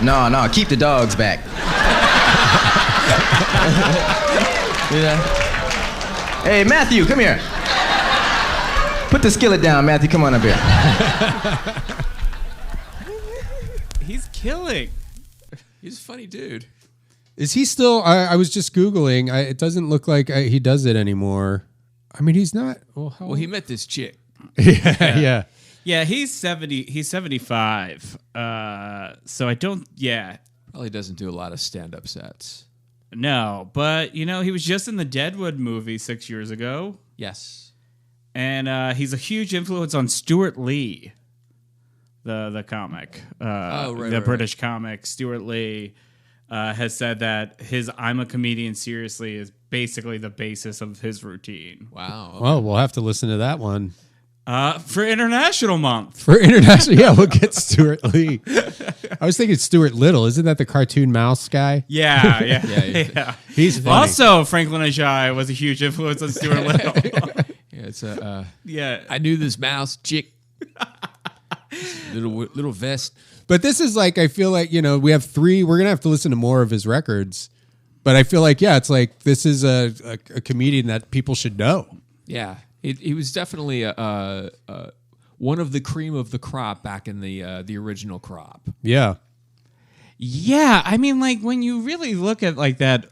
No, keep the dogs back. Hey, Matthew, come here. Put the skillet down, Matthew. Come on up here. He's killing. He's a funny dude. Is he still? I was just Googling. It doesn't look like he does it anymore. I mean, he's not. Well, he met this chick. Yeah. Yeah, he's 70. He's 75. So I don't. Yeah. Probably doesn't do a lot of stand-up sets. No, but he was just in the Deadwood movie 6 years ago. Yes. And he's a huge influence on Stuart Lee, the comic. The British comic. Stuart Lee has said that his "I'm a Comedian Seriously" is basically the basis of his routine. Wow. Okay. Well, we'll have to listen to that one. For International Month. For International, yeah, we'll get Stuart Lee. I was thinking Stuart Little. Isn't that the cartoon mouse guy? Yeah. Yeah. He's funny. Also, Franklin Ajaye was a huge influence on Stuart Little. Yeah, it's a. Yeah. I knew this mouse chick. little vest. But this is like, I feel like, we have 3. We're going to have to listen to more of his records. But I feel like, it's like this is a comedian that people should know. Yeah. He was definitely one of the cream of the crop back in the original crop. Yeah. Yeah, I mean, like when you really look at like that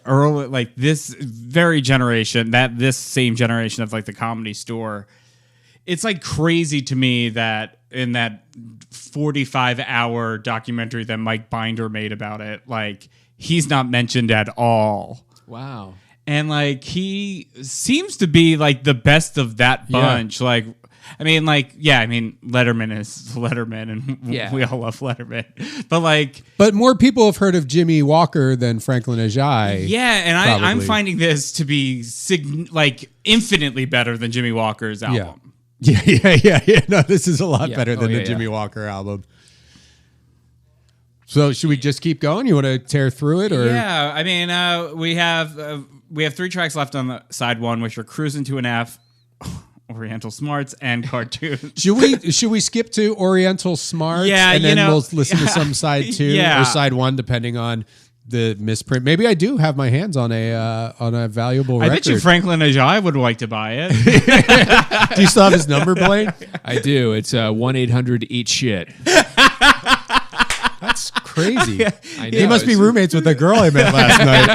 early, like this very generation, this same generation of like the Comedy Store, it's like crazy to me that in that 45-hour documentary that Mike Binder made about it, like he's not mentioned at all. Wow. And like he seems to be like the best of that bunch. Yeah. Like, I mean, Letterman is Letterman, and we all love Letterman. But more people have heard of Jimmy Walker than Franklin Ajaye. Yeah, and I'm finding this to be infinitely better than Jimmy Walker's album. Yeah. No, this is a lot better than the Jimmy Walker album. So should we just keep going? You want to tear through it, or? Yeah, I mean, we have 3 tracks left on the side one, which are "Cruising to an F," Oriental Smarts, and Cartoons. Should we skip to Oriental Smarts? Yeah, and then we'll listen to some side 2 or side 1, depending on the misprint. Maybe I do have my hands on a valuable record. I bet you Franklin Ajaye would like to buy it. Do you still have his number, Blaine? I do. It's 1-800-EAT-SHIT. That's crazy. I know, he must be roommates with the girl I met last night.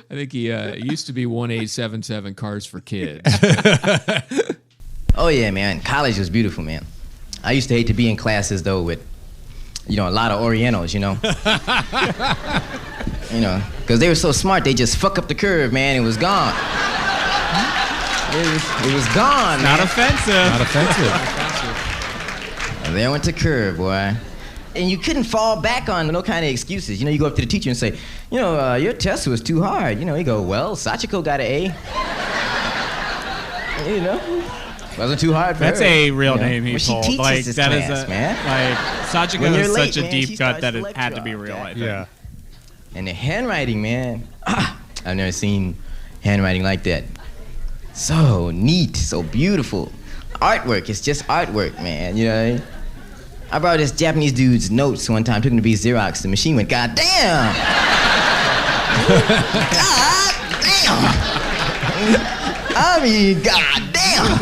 I think he used to be 1-877 Cars for Kids. Oh yeah, man. College was beautiful, man. I used to hate to be in classes though with, a lot of Orientals, because they were so smart. They just fuck up the curve, man. It was gone. It was gone. Not offensive. Not offensive. And there went the curve, boy. And you couldn't fall back on no kind of excuses. You go up to the teacher and say, your test was too hard. He go, well, Sachiko got an A. Wasn't too hard for her. That's a real name he she pulled. teaches Like this that class, is a man. like Sachiko When you're is late, such a man, deep she cut starts that to it lecture had to be off, real. Jack. I think. Yeah. And the handwriting, man. I've never seen handwriting like that. So neat, so beautiful. Artwork, it's just artwork, man. You know what I mean? I borrowed this Japanese dude's notes one time, took him to be Xerox. The machine went, God damn! God damn! I mean, God damn!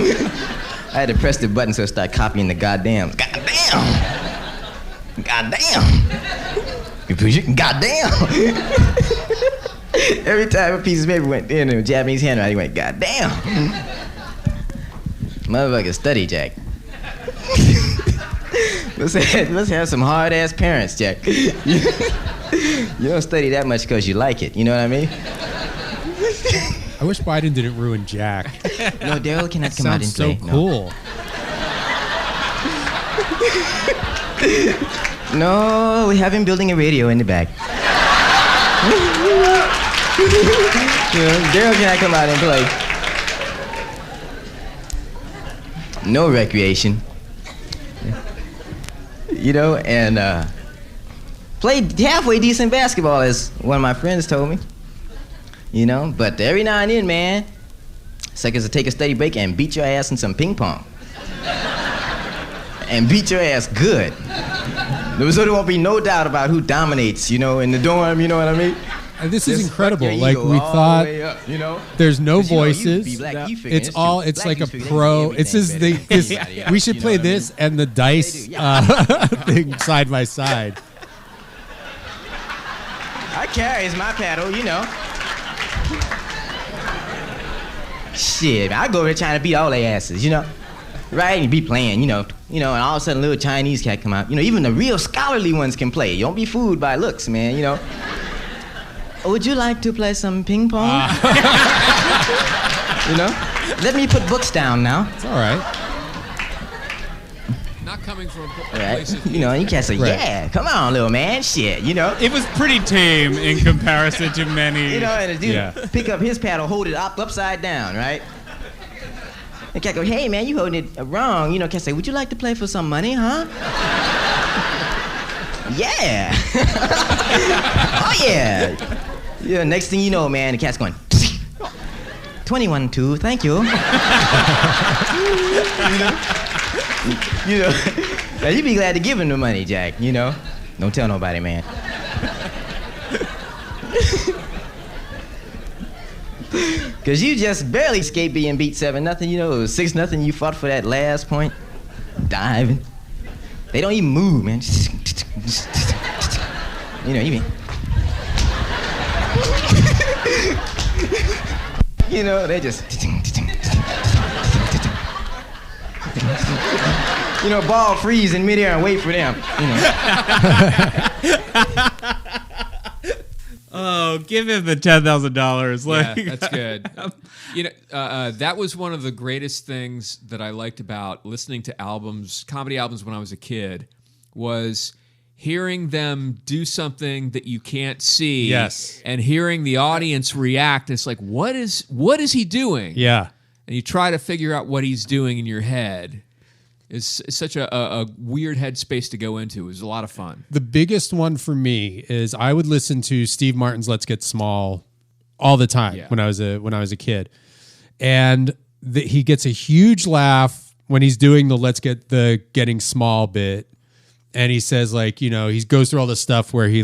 I had to press the button so it started copying the goddamn. God damn! God damn! God damn! Every time a piece of paper went in the Japanese handwriting, went, God damn! Motherfucker study, Jack. Let's have some hard-ass parents, Jack. You don't study that much because you like it, you know what I mean? I wish Biden didn't ruin Jack. No, Daryl cannot come out and Sounds play. so cool. No, we have him building a radio in the back. Daryl cannot come out and play. No recreation. And played halfway decent basketball, as one of my friends told me. You know, but every now and then, man, suckers will take a steady break and beat your ass in some ping pong. And beat your ass good. So there won't be no doubt about who dominates, in the dorm, you know what I mean? This is Just incredible. fuck your Like ego we all thought, the way up, there's no 'Cause, voices. you be black, you figure It's all. true. It's Black like a dudes figure they pro. can do It's just everything this. better than everybody else, We should you play know what I this and the dice They do, yeah. thing side by side. I carries my paddle, Shit, man, I go over there trying to beat all their asses, Right? And you be playing, and all of a sudden a little Chinese cat come out. Even the real scholarly ones can play. You don't be fooled by looks, man, Would you like to play some ping pong? Let me put books down now. It's all right. Not coming from a Right? place of And you can't say, Right. yeah, come on, little man, shit, It was pretty tame in comparison to many. And the dude Yeah. pick up his paddle, hold it upside down, right? And cat go, hey man, you holding it wrong. Cat say, would you like to play for some money, huh? Yeah. Oh yeah. Yeah. Next thing you know, man, the cat's going. 21-2, thank you. Now you be glad to give him the money, Jack. Don't tell nobody, man. Cause you just barely escaped being beat 7-0. It was 6-0. You fought for that last point, diving. They don't even move, man. They just. Ball freeze in midair and wait for them. Oh, give him the $10,000. Yeah, that's good. That was one of the greatest things that I liked about listening to comedy albums when I was a kid, was hearing them do something that you can't see. Yes. And hearing the audience react. It's like, what is he doing? Yeah. And you try to figure out what he's doing in your head. It's such a weird headspace to go into. It was a lot of fun. The biggest one for me is I would listen to Steve Martin's "Let's Get Small" all the time when I was a kid, and he gets a huge laugh when he's doing the getting small bit, and he says he goes through all the stuff where he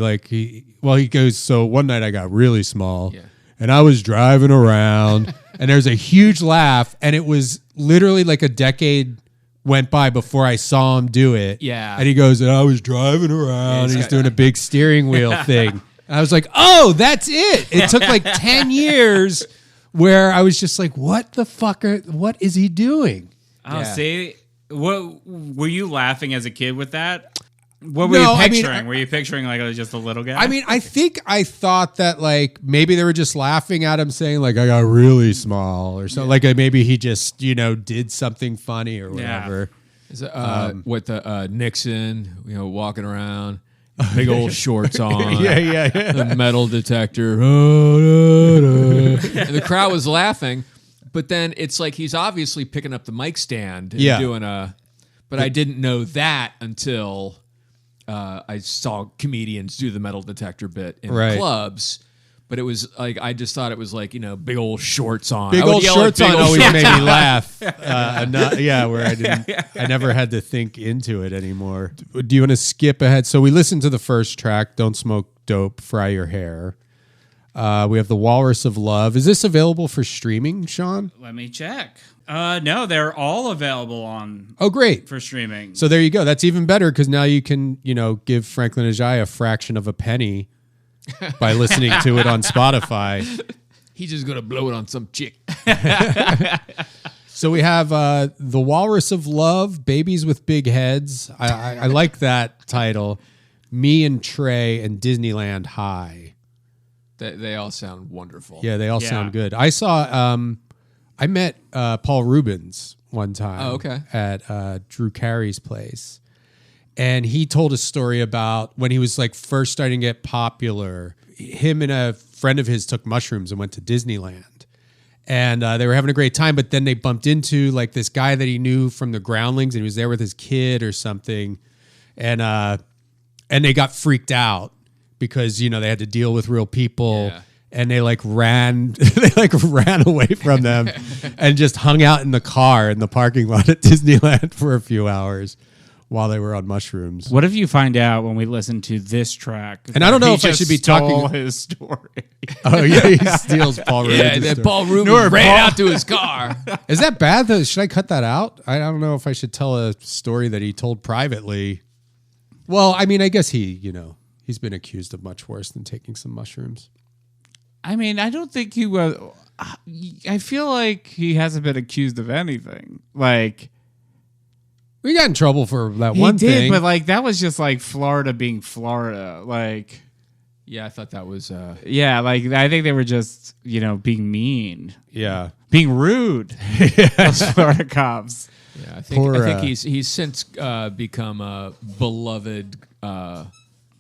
goes, so one night I got really small, and I was driving around, and there's a huge laugh, and it was literally like a decade went by before I saw him do it. Yeah. And he goes, and I was driving around, and he's doing a big steering wheel thing. And I was like, oh, that's it. It took like 10 years where I was just like, what the fuck what is he doing? Oh, Yeah. see, what were you laughing as a kid with that? What were No, you I mean, picturing? Were you picturing like just a little guy? I mean, I think I thought that maybe they were just laughing at him saying I got really small or something. Maybe he just, did something funny or whatever. Is it, with the Nixon, walking around, big old shorts on, Yeah. the metal detector, and the crowd was laughing. But then it's like he's obviously picking up the mic stand and doing But I didn't know that until I saw comedians do the metal detector bit in clubs. But it was I just thought it was big old shorts on. Big I would old yell at shorts big on old always shorts made on. me laugh. Where I never had to think into it anymore. Do you want to skip ahead? So we listened to the first track, "Don't Smoke Dope, Fry Your Hair." We have "The Walrus of Love." Is this available for streaming, Sean? Let me check. No, they're all available on Oh, great. for streaming. So there you go. That's even better because now you can, give Franklin Ajaye a fraction of a penny by listening to it on Spotify. He's just gonna blow it on some chick. So we have "The Walrus of Love," "Babies with Big Heads." I like that title. "Me and Trey," and "Disneyland High." They all sound wonderful. Yeah, they all sound good. I saw, I met Paul Reubens one time at Drew Carey's place. And he told a story about when he was first starting to get popular. Him and a friend of his took mushrooms and went to Disneyland. And they were having a great time, but then they bumped into this guy that he knew from the Groundlings, and he was there with his kid or something. And and they got freaked out because they had to deal with real people. Yeah. And they ran away from them and just hung out in the car in the parking lot at Disneyland for a few hours while they were on mushrooms. What if you find out when we listen to this track? And I don't know if I just should be stole talking his story. Oh yeah, he steals Paul Reubens. Yeah, and then Paul Reubens ran out to his car. Is that bad though? Should I cut that out? I don't know if I should tell a story that he told privately. Well, I mean, I guess he's been accused of much worse than taking some mushrooms. I mean, I don't think he was. I feel like he hasn't been accused of anything. Like, we got in trouble for that he one did, thing. but like that was just like Florida being Florida. Like, Yeah, I thought that was. yeah, like I think they were just being mean, Yeah. being rude. Those Florida cops. Yeah, I think he's since become a beloved.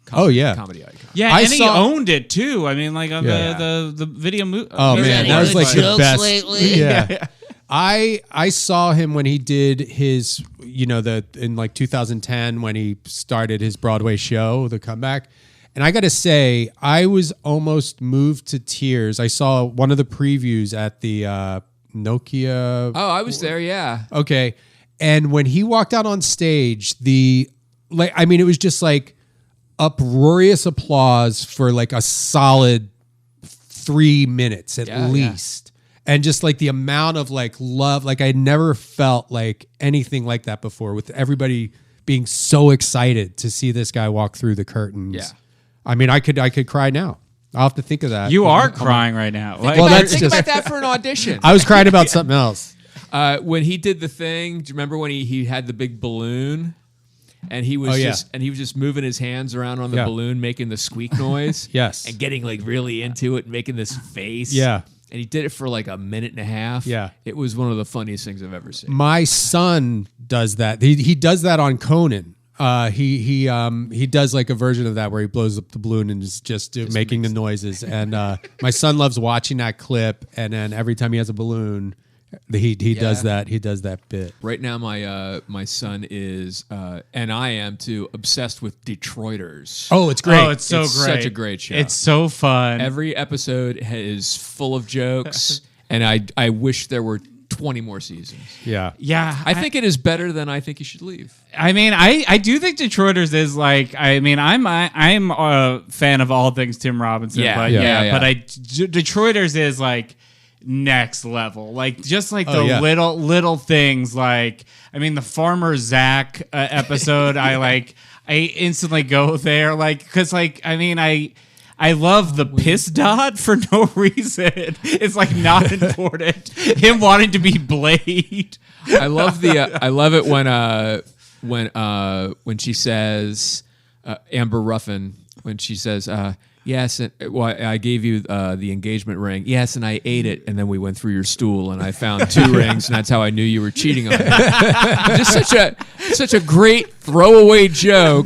Comedy icon. Yeah, I and he saw- owned it too. I mean, like on Yeah. the video movie. Oh man, that was like the jokes best. lately? Yeah. I saw him when he did his, in like 2010 when he started his Broadway show, The Comeback. And I got to say, I was almost moved to tears. I saw one of the previews at the Nokia. Oh, I was there. Yeah. Okay. And when he walked out on stage, it was just like uproarious applause for like a solid 3 minutes at least. And just like the amount of like love, like I never felt like anything like that before, with everybody being so excited to see this guy walk through the curtains. Yeah. I mean, I could cry now. I'll have to think of that. You are crying right now. Like, Well, that's think just- about that for an audition. I was crying about something else. When he did the thing, do you remember when he had the big balloon? And he was just moving his hands around on the balloon, making the squeak noise. Yes. And getting like really into it and making this face. Yeah. And he did it for like a minute and a half. Yeah. It was one of the funniest things I've ever seen. My son does that. He does that on Conan. He does like a version of that where he blows up the balloon and is just making the noises. And my son loves watching that clip. And then every time he has a balloon, he does that. He does that bit. Right now, my son is, and I am too, obsessed with Detroiters. Oh, it's great. Oh, it's so It's great. such a great show. It's so fun. Every episode is full of jokes, and I wish there were 20 more seasons. Yeah. yeah, I think it is better than I Think You Should Leave. I mean, I do think Detroiters is like. I mean, I'm a fan of all things Tim Robinson. Yeah, but yeah. But Detroiters is like next level. Like just like the little things. Like I mean, the Farmer Zach episode. I instantly go there. Like because like I mean I love the piss dot for no reason. It's like not important. Him wanting to be Blade. I love it when she says Amber Ruffin when she says yes, I gave you the engagement ring. Yes, and I ate it, and then we went through your stool, and I found 2 rings, and that's how I knew you were cheating on me. Just such a great throwaway joke.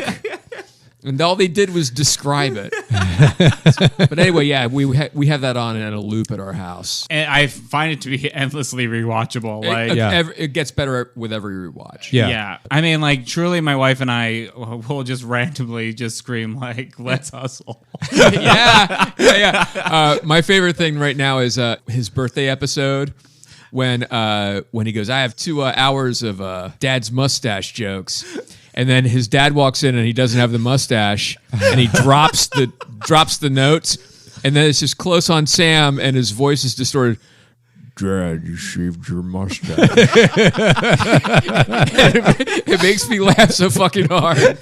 And all they did was describe it. But anyway, yeah, we have that on in a loop at our house. And I find it to be endlessly rewatchable. Like, It gets better with every rewatch. yeah. I mean, like, truly, my wife and I will just randomly just scream, like, let's hustle. Yeah. My favorite thing right now is his birthday episode when he goes, I have 2 hours of dad's mustache jokes. And then his dad walks in and he doesn't have the mustache, and he drops the notes, and then it's just close on Sam, and his voice is distorted. Dad, you shaved your mustache. It makes me laugh so fucking hard.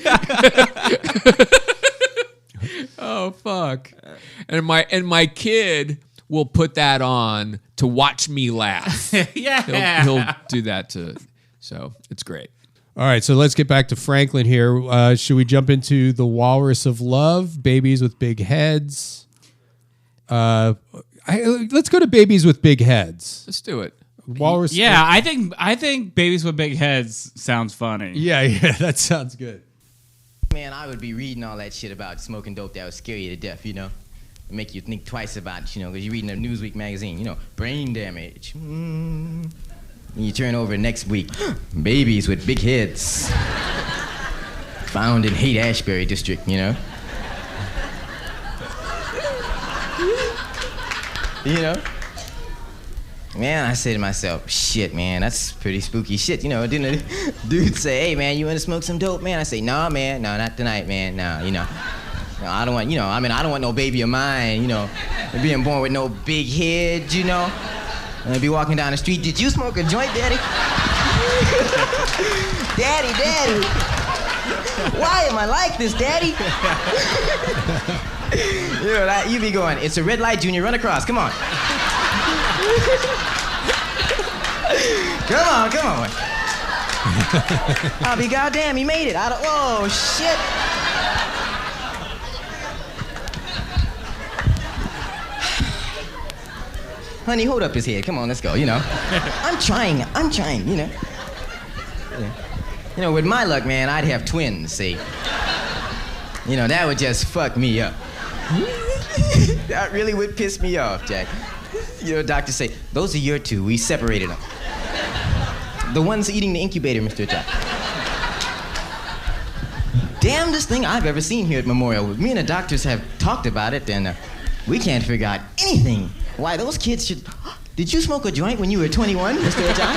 Oh fuck! And my kid will put that on to watch me laugh. Yeah. He'll do that to. So it's great. All right, so let's get back to Franklin here. Should we jump into The Walrus of Love, Babies with Big Heads? Let's go to Babies with Big Heads. Let's do it. Walrus. Yeah, I think Babies with Big Heads sounds funny. Yeah, that sounds good. Man, I would be reading all that shit about smoking dope that would scare you to death, you know? Make you think twice about it, you know, because you're reading a Newsweek magazine, you know, brain damage. And you turn over next week, babies with big heads. Found in Haight-Ashbury district, you know. You know? Man, I say to myself, shit, man, that's pretty spooky shit. You know, didn't a dude say, hey, man, you want to smoke some dope, man? I say, nah, man, no, not tonight, man, no, you know. No, I don't want, you know, I mean, I don't want no baby of mine, you know, being born with no big head, you know. And I'd be walking down the street, did you smoke a joint, Daddy? Daddy, why am I like this, Daddy? You know, you be going, it's a red light, Junior, run across, come on. Come on. I'll be goddamn, he made it. Oh, shit. Honey, hold up his head. Come on, let's go, you know. I'm trying, you know. You know, with my luck, man, I'd have twins, see. You know, that would just fuck me up. That really would piss me off, Jack. You know, doctors say, those are your two. We separated them. The ones eating the incubator, Mr. Jack. Damnedest thing I've ever seen here at Memorial. Me and the doctors have talked about it, and we can't figure out anything. Why those kids should... Did you smoke a joint when you were 21, Mr. Jack?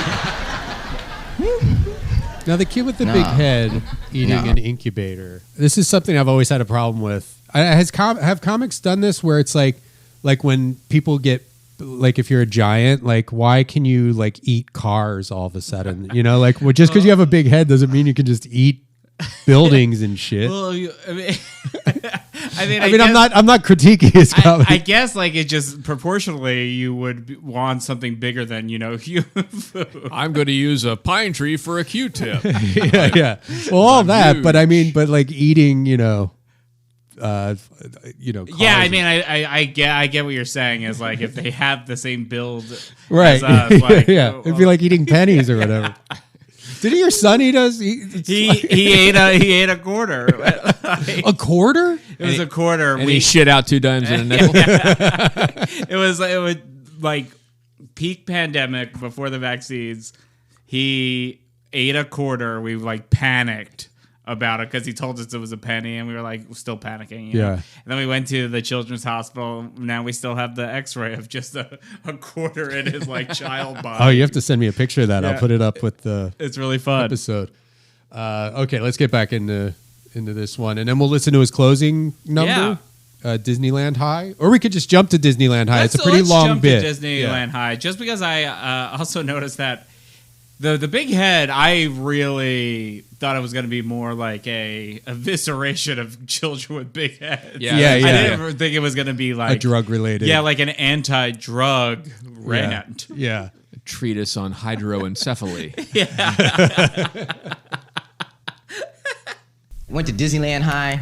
Now, the kid with the big head eating an incubator. This is something I've always had a problem with. Have comics done this where it's like when people get, like, if you're a giant, like, why can you, like, eat cars all of a sudden? You know, like, well, just because you have a big head doesn't mean you can just eat buildings and shit. Well, I mean, I'm not critiquing his comedy. I guess, like, it just proportionally you would want something bigger than, you know, human food. I'm going to use a pine tree for a Q-tip. yeah. Well, all that, huge. but I mean, but like eating, you know. Cars. Yeah, I mean, I get what you're saying is, like, if they have the same build right. as us, like, yeah, it'd be like eating pennies or whatever. Didn't your son eat us? He ate a quarter. A quarter? It was a quarter. And he shit out 2 dimes in a nickel. It was like peak pandemic before the vaccines. He ate a quarter. We like panicked about it because he told us it was a penny, and we were like still panicking. You know? And then we went to the children's hospital. Now we still have the X-ray of just a quarter in his like child body. Oh, you have to send me a picture of that. Yeah. I'll put it up with the. It's really fun episode. Okay, let's get back into this one, and then we'll listen to his closing number. Disneyland High, or we could just jump to Disneyland High. It's a pretty long bit. To Disneyland High, just because I also noticed that. The big head, I really thought it was going to be more like a evisceration of children with big heads. Yeah. I didn't think it was going to be like... a drug-related. Yeah, like an anti-drug rant. Yeah. A treatise on hydroencephaly. Went to Disneyland High.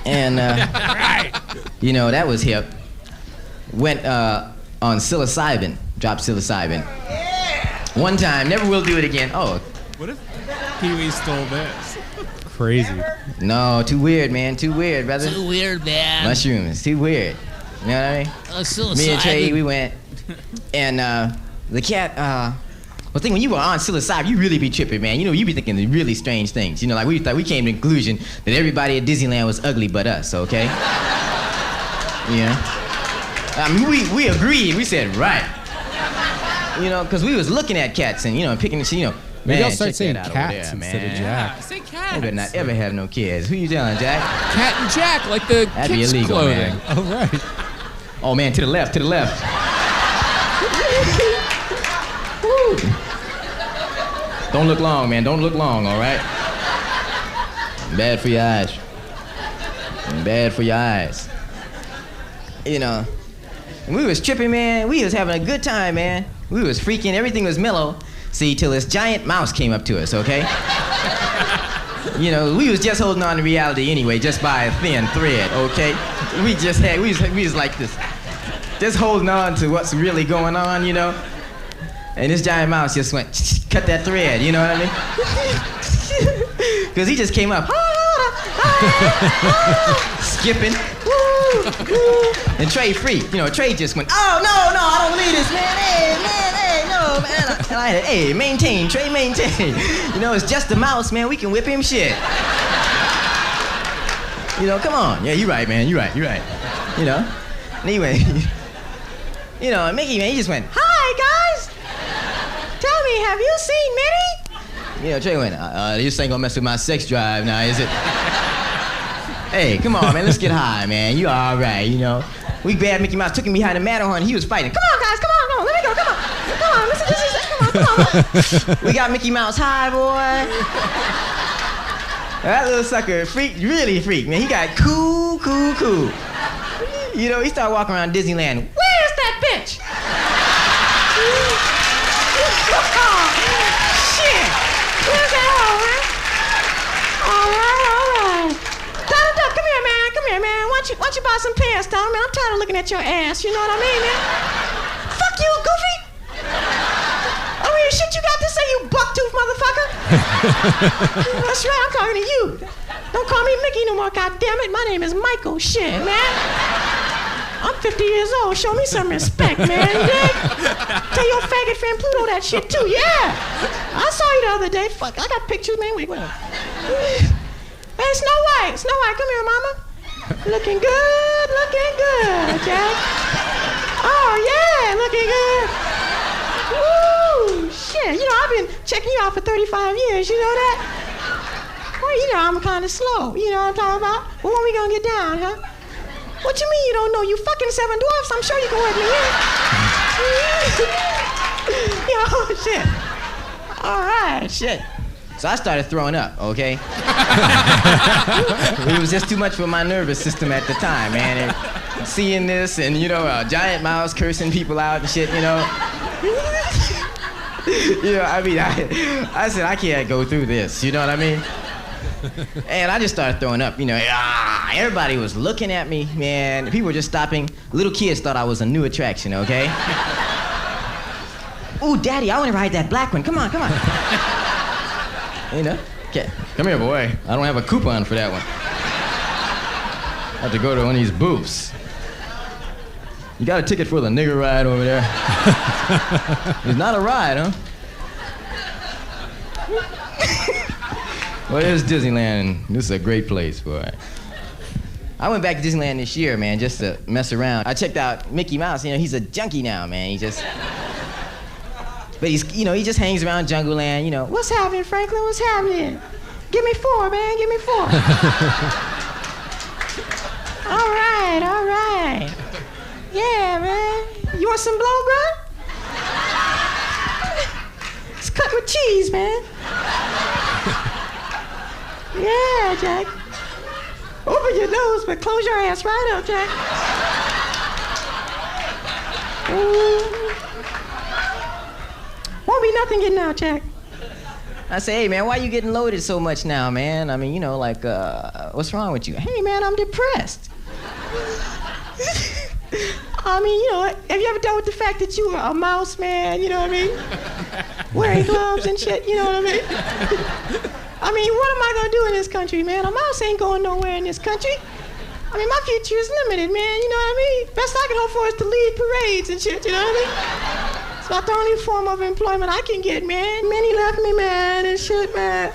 And, you know, that was hip. Went on psilocybin. Dropped psilocybin. One time, never will do it again. Oh. What if Pee-wee stole this? Crazy. No, too weird, man. Too weird, brother. Too weird, man. Mushrooms, too weird. You know what I mean? Me and Trey, we went. And the cat, well, think when you were on psilocybin, you really be tripping, man. You know, you be thinking of really strange things. You know, like we thought we came to the conclusion that everybody at Disneyland was ugly but us, okay? Yeah. I mean, we agreed. We said, right. You know, because we was looking at cats and, you know, picking, you know. Maybe man, I'll start saying there, cats man. instead of Jack. Say cat. You better not ever have no kids. Who you telling, Jack? Cat and Jack, like the That'd be kids' illegal, clothing. man. Oh, right. Oh, man, to the left, to the left. Don't look long, man. Don't look long, all right? Bad for your eyes. Bad for your eyes. You know, we was tripping, man. We was having a good time, man. We was freaking. Everything was mellow. See, till this giant mouse came up to us, okay? You know, we was just holding on to reality anyway, just by a thin thread, okay? We was like this, just holding on to what's really going on, you know? And this giant mouse just went, cut that thread, you know what I mean? Because he just came up, skipping, and Trey freaked. You know, Trey just went, oh, no, I don't believe this, man, hey, no. go, man. And I had, hey, maintain, Trey, maintain. You know, it's just a mouse, man. We can whip him shit. You know, come on. Yeah, you're right, man. You're right. You know? Anyway, you know, Mickey, man, he just went, hi, guys. Tell me, have you seen Minnie? You know, Trey went, this ain't gonna mess with my sex drive now, is it? Hey, come on, man, let's get high, man. You all right, you know. We bad Mickey Mouse took him behind the Matterhorn. He was fighting. Come on, guys, come on, let me go, come on, listen, come on. We got Mickey Mouse high, boy. That little sucker, really freak, man. He got cool. You know, he started walking around Disneyland. Where's that bitch? Shit. Where's that hoe, man? All right. Donald Duck, come here, man. Why don't you buy some pants, Donald, man? I'm tired of looking at your ass, you know what I mean, man? Fuck you, Goofy. I mean, shit you got to say, you bucktooth motherfucker. That's right, I'm talking to you. Don't call me Mickey no more, goddammit. My name is Michael. Shit, man. I'm 50 years old. Show me some respect, man. You dig? Tell your faggot friend Pluto that shit, too. Yeah. I saw you the other day. Fuck, I got pictures, man. Wait. Hey, Snow White, come here, mama. Looking good, Jack. Oh, yeah, looking good. Woo, shit. You know, I've been checking you out for 35 years. You know that? Well, you know, I'm kind of slow. You know what I'm talking about? Well, when we gonna get down, huh? What you mean you don't know? You fucking 7 dwarfs. I'm sure you can whip me in. Yo, shit. All right, shit. So I started throwing up, okay? It was just too much for my nervous system at the time, man. And seeing this and, you know, a giant mouse cursing people out and shit, you know. You know, I mean, I said, I can't go through this, you know what I mean? And I just started throwing up, you know. Everybody was looking at me, man. People were just stopping. Little kids thought I was a new attraction, okay? Ooh, Daddy, I want to ride that black one. Come on. You know? Okay. Come here, boy. I don't have a coupon for that one. I have to go to one of these booths. You got a ticket for the nigger ride over there? It's not a ride, huh? Well, there's Disneyland. This is a great place, boy. I went back to Disneyland this year, man, just to mess around. I checked out Mickey Mouse. You know, he's a junkie now, man. But he's, you know, he just hangs around Jungle Land, you know. What's happening, Franklin? What's happening? Give me 4, man. Give me 4. All right. Yeah, man. You want some blow, bro? It's cut with cheese, man. Yeah, Jack. Open your nose, but close your ass right up, Jack. Won't be nothing getting out, Jack. I say, hey, man, why you getting loaded so much now, man? I mean, you know, like, what's wrong with you? Hey, man, I'm depressed. I mean, you know, have you ever dealt with the fact that you are a mouse, man? You know what I mean? Wearing gloves and shit, you know what I mean? I mean, what am I gonna do in this country, man? A mouse ain't going nowhere in this country. I mean, my future is limited, man, you know what I mean? Best I can hope for is to lead parades and shit, you know what I mean? It's about the only form of employment I can get, man. Minnie left me, man, and shit, man.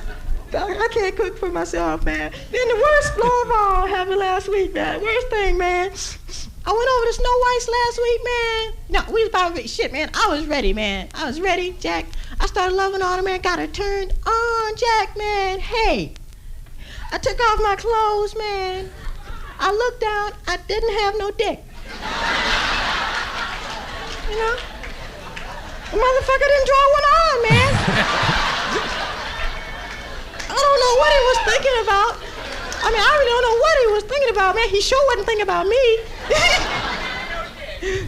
I can't cook for myself, man. Then the worst blow of all happened last week, man. Worst thing, man. I went over to Snow White's last week, man. No, we was about to shit, man. I was ready, man. I was ready, Jack. I started loving on her, man. Got her turned on, Jack, man. Hey, I took off my clothes, man. I looked down. I didn't have no dick. You know? The motherfucker didn't draw one on, man. I don't know what he was thinking about. I mean, I really don't know what he was thinking about, man. He sure wasn't thinking about me.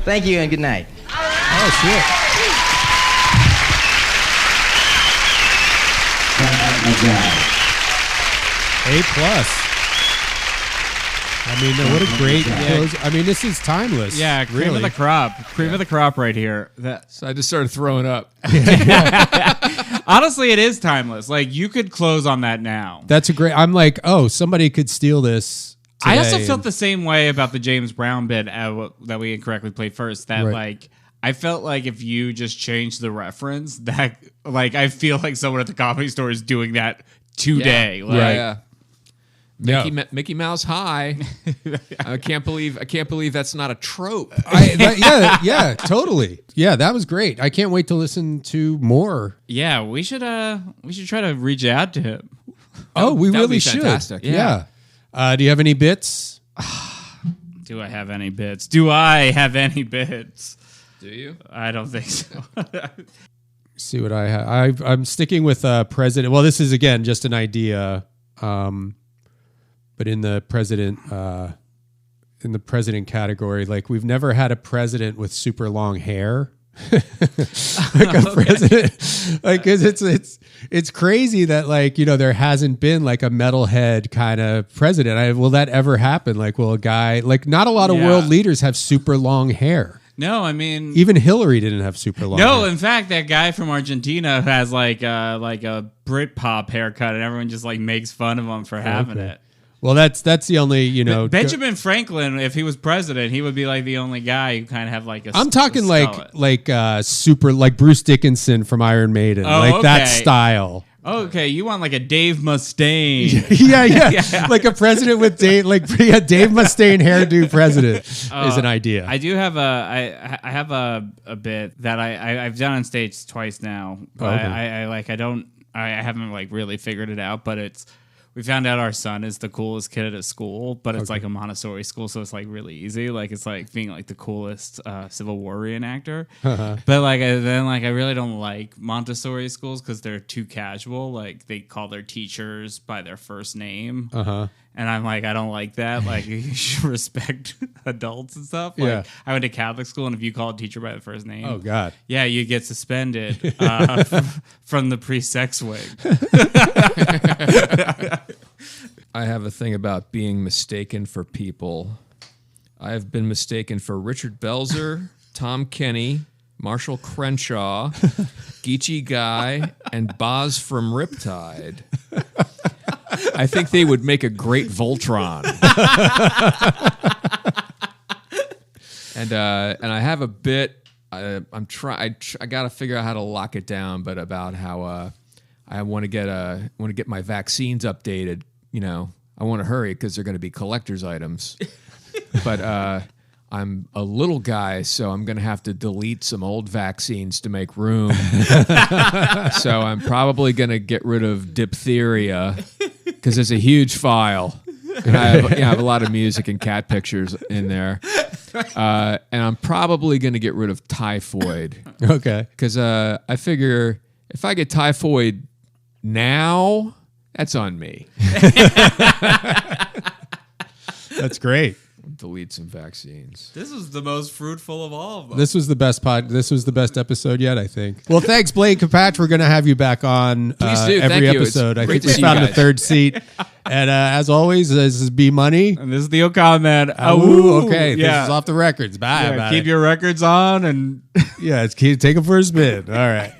Thank you and good night. Oh, shit. A+. I mean, what a great close. I mean, this is timeless. Yeah, cream of the crop. Cream of the crop right here. So I just started throwing up. Honestly, it is timeless. Like, you could close on that now. That's a great... I'm like, oh, somebody could steal this today. I also felt the same way about the James Brown bit that we incorrectly played first. That, like, I felt like if you just changed the reference, that like I feel like someone at the Comedy Store is doing that today. Yeah. Like, Mickey Mouse High. I can't believe that's not a trope. Yeah, totally. Yeah, that was great. I can't wait to listen to more. Yeah, we should try to reach out to him. Oh, we That would really be should. fantastic. Yeah. Do you have any bits? Do I have any bits? Do I have any bits? Do you? I don't think so. See what I have. I'm sticking with president. Well, this is again just an idea, but in the president category, like we've never had a president with super long hair. Like a president, like 'cause it's crazy that like there hasn't been like a metalhead kind of president. Will that ever happen? Like, will a guy like not a lot of world leaders have super long hair? No, I mean Even Hillary didn't have super long. no. hair. In fact, that guy from Argentina has like a Britpop haircut, and everyone just like makes fun of him for having it. Well, that's the only Benjamin Franklin, if he was president, he would be like the only guy who kind of have like a. I'm talking a like super like Bruce Dickinson from Iron Maiden, Oh, like that okay. style. Okay, you want like a Dave Mustaine. yeah, like a president with Dave Mustaine hairdo president is an idea. I do have I have a bit that I've done on stage twice now, but okay. I haven't like really figured it out, but we found out our son is the coolest kid at school, but it's like a Montessori school, so it's like really easy. Like it's like being like the coolest Civil War reenactor. But like I really don't like Montessori schools because they're too casual. Like they call their teachers by their first name. And I'm like, I don't like that. Like, you should respect adults and stuff. Like, Yeah. I went to Catholic school, and if you call a teacher by the first name, Oh God. yeah, you get suspended from the pre-sex wing. I have a thing about being mistaken for people. I have been mistaken for Richard Belzer, Tom Kenny, Marshall Crenshaw, Geechee Guy, and Boz from Riptide. I think they would make a great Voltron. And I have a bit. I got to figure out how to lock it down, but about how I want to get my vaccines updated. I want to hurry because they're going to be collector's items. But I'm a little guy, so I'm going to have to delete some old vaccines to make room. So I'm probably going to get rid of diphtheria because it's a huge file. And I have a lot of music and cat pictures in there. And I'm probably going to get rid of typhoid. Okay. Because I figure if I get typhoid now, that's on me. That's great. Delete some vaccines. This was the most fruitful of all of them. This was the best This was the best episode yet, I think. Well, thanks, Blaine Capatch. We're going to have you back on Please do. every Thank you. episode. It's I great think to we see you found the guys. third seat. And as always, this is B Money. And this is the Okon Man. Ooh, okay. Yeah. This is off the records. Bye. Yeah, keep your records on and Yeah, take them for a spin. All right.